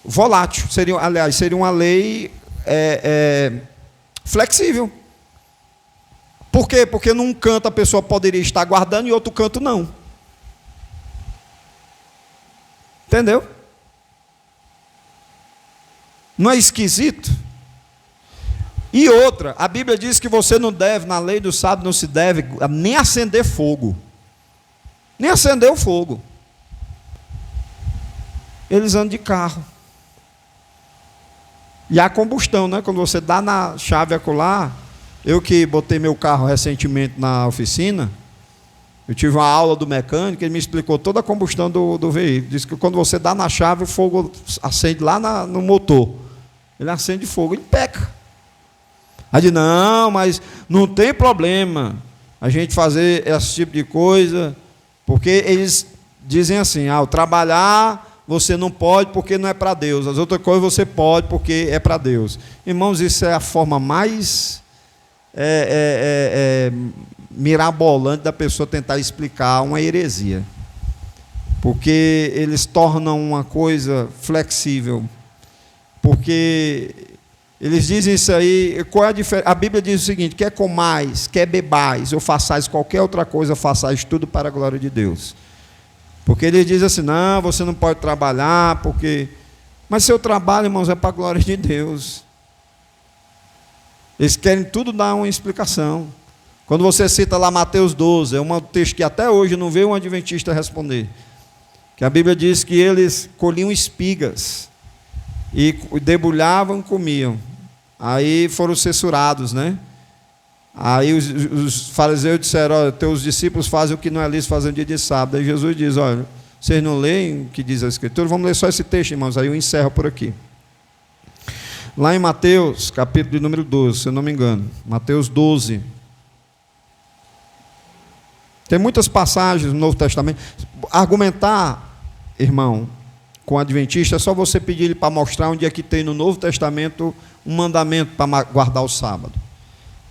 volátil, seria uma lei flexível. Por quê? Porque num canto a pessoa poderia estar guardando e outro canto não. Entendeu? Não é esquisito? E outra, a Bíblia diz que você não deve, na lei do sábado não se deve nem acender fogo. Nem acender o fogo. Eles andam de carro. E a combustão, né? Quando você dá na chave acolá, eu que botei meu carro recentemente na oficina, eu tive uma aula do mecânico, ele me explicou toda a combustão do veículo. Diz que quando você dá na chave, o fogo acende lá no motor. Ele acende fogo, ele peca. Aí diz, não, mas não tem problema a gente fazer esse tipo de coisa, porque eles dizem assim, o trabalhar você não pode porque não é para Deus, as outras coisas você pode porque é para Deus. Irmãos, isso é a forma mais mirabolante da pessoa tentar explicar uma heresia, porque eles tornam uma coisa flexível, porque eles dizem isso aí. Qual é a diferença? A Bíblia diz o seguinte: quer comais, quer bebais, ou façais qualquer outra coisa, façais tudo para a glória de Deus. Porque eles dizem assim, não, você não pode trabalhar, porque... Mas seu trabalho, irmãos, é para a glória de Deus. Eles querem tudo dar uma explicação. Quando você cita lá Mateus 12, é um texto que até hoje não veio um adventista responder, que a Bíblia diz que eles colhiam espigas e debulhavam e comiam. Aí foram censurados, né? Aí os fariseus disseram, olha, teus discípulos fazem o que não é lícito fazer no dia de sábado. Aí Jesus diz, olha, vocês não leem o que diz a Escritura? Vamos ler só esse texto, irmãos, aí eu encerro por aqui. Lá em Mateus, capítulo número 12, se eu não me engano, Mateus 12. Tem muitas passagens no Novo Testamento. Argumentar, irmão, com o adventista, é só você pedir ele para mostrar onde é que tem no Novo Testamento um mandamento para guardar o sábado.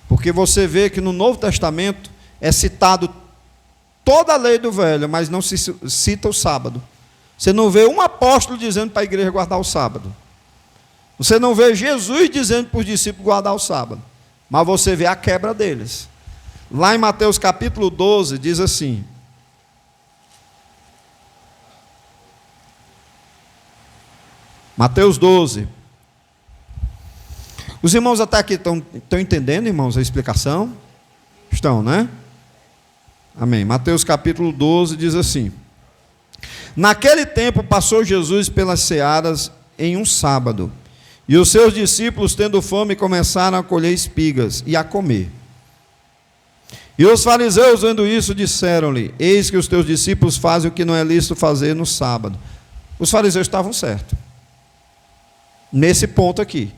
Porque você vê que no Novo Testamento é citado toda a lei do Velho, mas não se cita o sábado. Você não vê um apóstolo dizendo para a igreja guardar o sábado. Você não vê Jesus dizendo para os discípulos guardar o sábado. Mas você vê a quebra deles. Lá em Mateus capítulo 12, diz assim. Mateus 12. Os irmãos até aqui estão entendendo, irmãos, a explicação? Estão, né? Amém. Mateus capítulo 12 diz assim. Naquele tempo passou Jesus pelas searas em um sábado, e os seus discípulos, tendo fome, começaram a colher espigas e a comer. E os fariseus, vendo isso, disseram-lhe, eis que os teus discípulos fazem o que não é lícito fazer no sábado. Os fariseus estavam certos, nesse ponto aqui,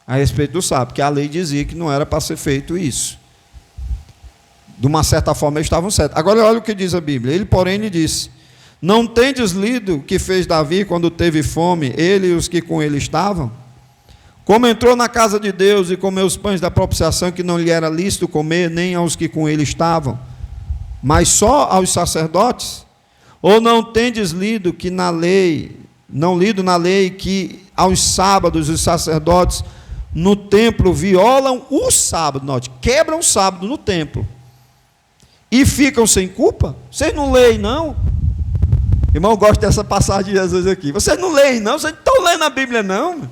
a respeito do sábado, porque a lei dizia que não era para ser feito isso. De uma certa forma eles estavam certos. Agora olha o que diz a Bíblia. Ele, porém, lhe disse, não tendes lido o que fez Davi quando teve fome, ele e os que com ele estavam? Como entrou na casa de Deus e comeu os pães da propiciação, que não lhe era lícito comer, nem aos que com ele estavam, mas só aos sacerdotes? Ou não tendes lido que na lei, não lido na lei, que aos sábados os sacerdotes no templo violam o sábado, note, quebram o sábado no templo, e ficam sem culpa? Vocês não leem, não? Irmão, eu gosto dessa passagem de Jesus aqui. Vocês não leem, não? Vocês não estão lendo a Bíblia, não?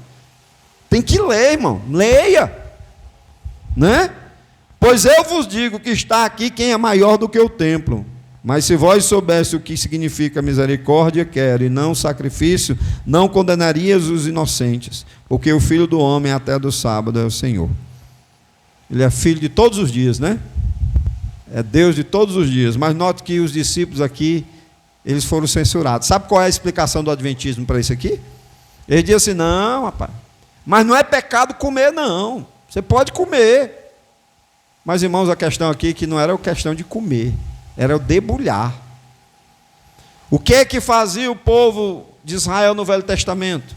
Tem que ler, irmão. Leia. Né? Pois eu vos digo que está aqui quem é maior do que o templo. Mas se vós soubesse o que significa misericórdia, quero, e não sacrifício, não condenarias os inocentes, porque o Filho do Homem até do sábado é o Senhor. Ele é filho de todos os dias, né? É Deus de todos os dias. Mas note que os discípulos aqui, eles foram censurados. Sabe qual é a explicação do adventismo para isso aqui? Ele diz assim, não, rapaz, mas não é pecado comer, não. Você pode comer. Mas, irmãos, a questão aqui é que não era a questão de comer, era o debulhar. O que é que fazia o povo de Israel no Velho Testamento?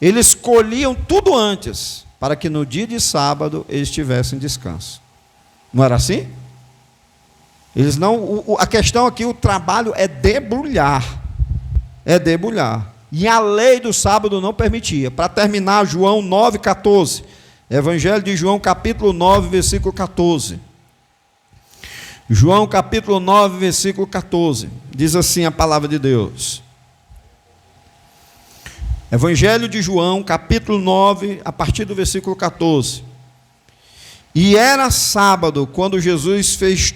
Eles escolhiam tudo antes, para que no dia de sábado eles tivessem descanso. Não era assim? Eles não. A questão aqui, o trabalho é debulhar. É debulhar. E a lei do sábado não permitia. Para terminar, João 9,14. Evangelho de João, capítulo 9, versículo 14. João, capítulo 9, versículo 14. Diz assim a palavra de Deus. Evangelho de João, capítulo 9, a partir do versículo 14. E era sábado, quando Jesus fez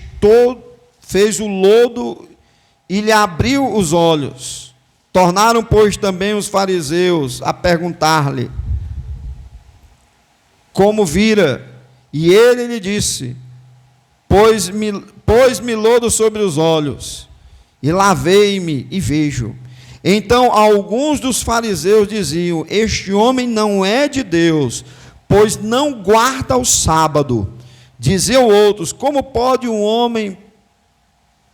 o lodo e lhe abriu os olhos. Tornaram, pois, também os fariseus a perguntar-lhe como vira. E ele lhe disse: Pôs-me lodo sobre os olhos, e lavei-me, e vejo. Então alguns dos fariseus diziam: este homem não é de Deus, pois não guarda o sábado. Diziam outros: como pode um homem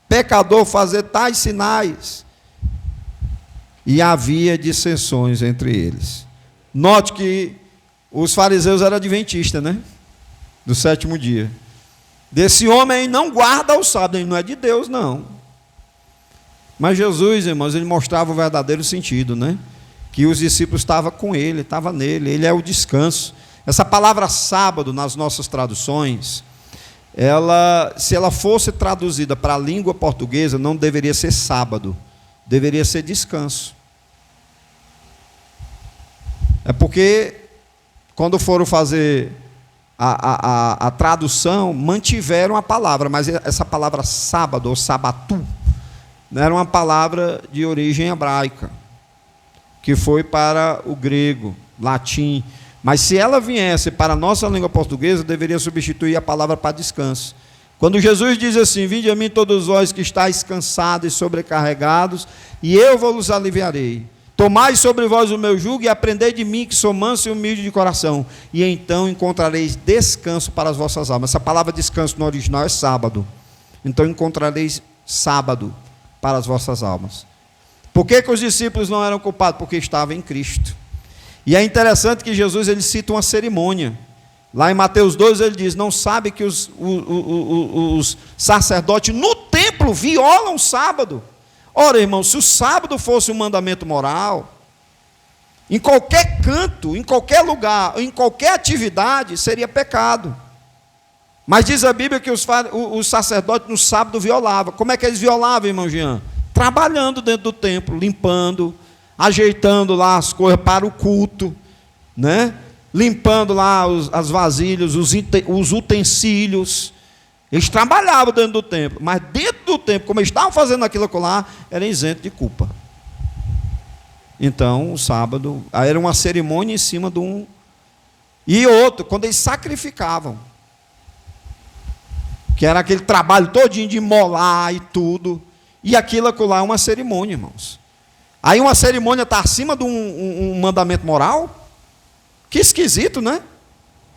pecador fazer tais sinais? E havia dissensões entre eles. Note que os fariseus eram adventistas, né? Do sétimo dia. Desse homem aí não guarda o sábado, ele não é de Deus, não. Mas Jesus, irmãos, ele mostrava o verdadeiro sentido, né? Que os discípulos estavam com ele, estavam nele, ele é o descanso. Essa palavra sábado, nas nossas traduções, se ela fosse traduzida para a língua portuguesa, não deveria ser sábado, deveria ser descanso. É porque, quando foram fazer a tradução, mantiveram a palavra, mas essa palavra sábado, ou sabatu, era uma palavra de origem hebraica, que foi para o grego, latim. Mas se ela viesse para a nossa língua portuguesa, deveria substituir a palavra para descanso. Quando Jesus diz assim: vinde a mim todos vós que estáis cansados e sobrecarregados, e eu vos aliviarei. Tomai sobre vós o meu jugo e aprendei de mim, que sou manso e humilde de coração, e então encontrareis descanso para as vossas almas. Essa palavra descanso no original é sábado. Então encontrareis sábado para as vossas almas. Por que os discípulos não eram culpados? Porque estavam em Cristo. E é interessante que Jesus ele cita uma cerimônia. Lá em Mateus 2 ele diz: não sabe que os sacerdotes no templo violam o sábado. Ora, irmão, se o sábado fosse um mandamento moral, em qualquer canto, em qualquer lugar, em qualquer atividade, seria pecado. Mas diz a Bíblia que os sacerdotes no sábado violavam. Como é que eles violavam, irmão Jean? Trabalhando dentro do templo, limpando, ajeitando lá as coisas para o culto, né? Limpando lá as vasilhas, os utensílios. Eles trabalhavam dentro do templo, mas dentro do templo, como eles estavam fazendo aquilo lá, era isento de culpa. Então, o sábado, aí era uma cerimônia em cima de um... E outro, quando eles sacrificavam, que era aquele trabalho todinho de molar e tudo, e aquilo lá é uma cerimônia, irmãos. Aí uma cerimônia está acima de um mandamento moral? Que esquisito, né?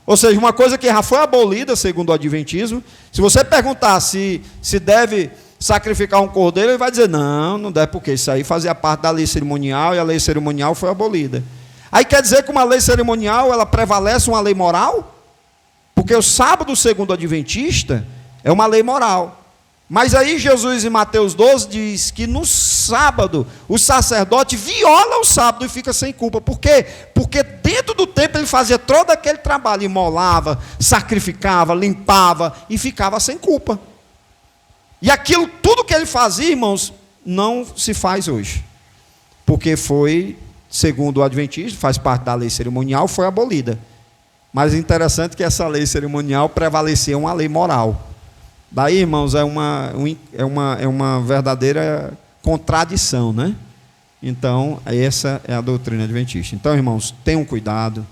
Ou seja, uma coisa que já foi abolida, segundo o Adventismo. Se você perguntar se deve sacrificar um cordeiro, ele vai dizer: não, não deve, porque isso aí fazia parte da lei cerimonial, e a lei cerimonial foi abolida. Aí quer dizer que uma lei cerimonial, ela prevalece uma lei moral? Porque o sábado, segundo o Adventista, é uma lei moral. Mas aí Jesus em Mateus 12 diz que no sábado o sacerdote viola o sábado e fica sem culpa. Por quê? Porque dentro do templo ele fazia todo aquele trabalho, imolava, sacrificava, limpava e ficava sem culpa. E aquilo, tudo que ele fazia, irmãos, não se faz hoje. Porque foi, segundo o Adventismo, faz parte da lei cerimonial, foi abolida. Mas é interessante que essa lei cerimonial prevalecia uma lei moral. Daí, irmãos, é uma verdadeira contradição, né? Então, essa é a doutrina adventista. Então, irmãos, tenham cuidado,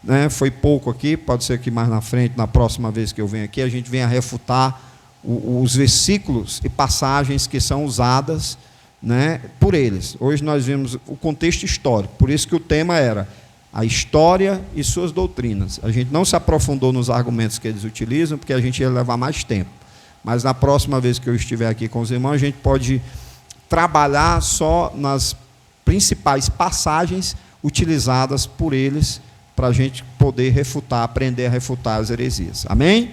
né? Foi pouco aqui, pode ser que mais na frente, na próxima vez que eu venho aqui, a gente venha refutar os versículos e passagens que são usadas, né, por eles. Hoje nós vimos o contexto histórico, por isso que o tema era a história e suas doutrinas. A gente não se aprofundou nos argumentos que eles utilizam, porque a gente ia levar mais tempo. Mas na próxima vez que eu estiver aqui com os irmãos, a gente pode trabalhar só nas principais passagens utilizadas por eles, para a gente poder refutar, aprender a refutar as heresias. Amém?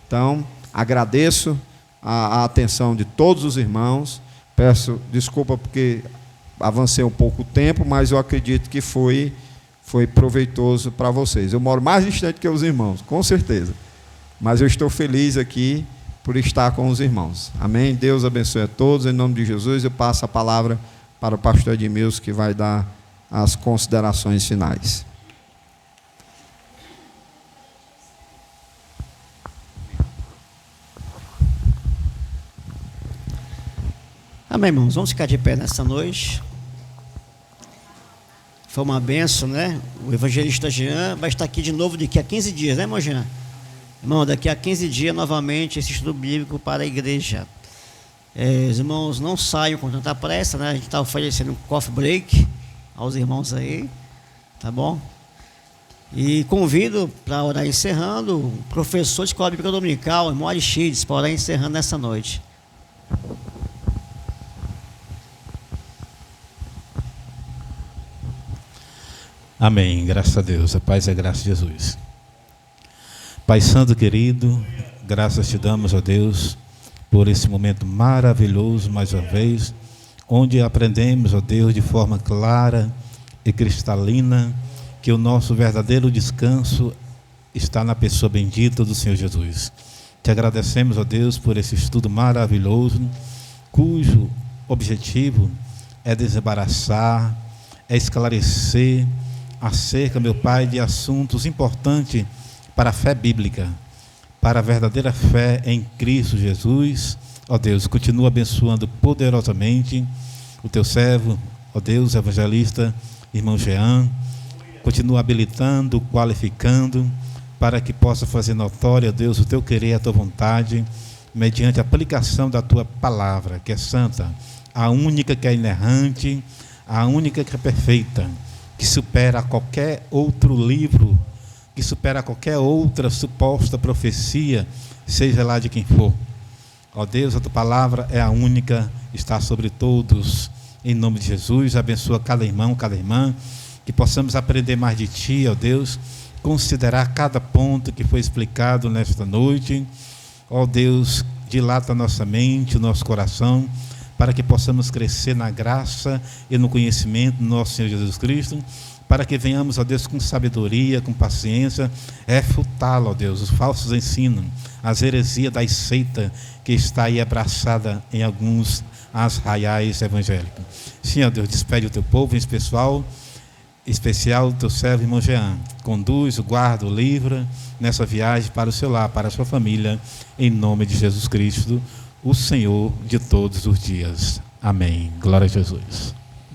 Então, agradeço a atenção de todos os irmãos. Peço desculpa porque avancei um pouco o tempo, mas eu acredito que foi proveitoso para vocês. Eu moro mais distante que os irmãos, com certeza. Mas eu estou feliz aqui por estar com os irmãos. Amém? Deus abençoe a todos. Em nome de Jesus, eu passo a palavra para o pastor Edmilson, que vai dar as considerações finais. Amém, irmãos. Vamos ficar de pé nessa noite. Foi uma benção, né? O evangelista Jean vai estar aqui de novo daqui a 15 dias, né, irmão Jean? Irmão, daqui a 15 dias, novamente, esse estudo bíblico para a igreja. Os irmãos não saiam com tanta pressa, né? A gente está oferecendo um coffee break aos irmãos aí, tá bom? E convido para orar encerrando o professor de escola bíblica dominical, irmão Aristides, para orar encerrando nessa noite. Amém, graças a Deus, a paz e a graça de Jesus. Pai Santo querido, graças te damos, ó Deus, por esse momento maravilhoso, mais uma vez, onde aprendemos, ó Deus, de forma clara e cristalina, que o nosso verdadeiro descanso está na pessoa bendita do Senhor Jesus. Te agradecemos, ó Deus, por esse estudo maravilhoso, cujo objetivo é desembaraçar, é esclarecer acerca, meu Pai, de assuntos importantes para a fé bíblica, para a verdadeira fé em Cristo Jesus. Ó Deus, continua abençoando poderosamente o teu servo, ó Deus, evangelista, irmão Jean, continua habilitando, qualificando, para que possa fazer notória, ó Deus, o teu querer, a tua vontade, mediante a aplicação da tua palavra, que é santa, a única que é inerrante, a única que é perfeita, que supera qualquer outro livro, que supera qualquer outra suposta profecia, seja lá de quem for. Ó Deus, a tua palavra é a única, está sobre todos. Em nome de Jesus, abençoa cada irmão, cada irmã, que possamos aprender mais de ti, ó Deus, considerar cada ponto que foi explicado nesta noite. Ó Deus, dilata a nossa mente, o nosso coração, para que possamos crescer na graça e no conhecimento do nosso Senhor Jesus Cristo, para que venhamos, ó Deus, com sabedoria, com paciência, refutá-lo, ó Deus, os falsos ensinos, as heresias da seita que está aí abraçada em alguns arraiais evangélicos. Sim, ó Deus, despede o teu povo, em especial o teu servo, irmão Jean. Conduz, guarda, livra nessa viagem para o seu lar, para a sua família, em nome de Jesus Cristo, o Senhor de todos os dias. Amém. Glória a Jesus.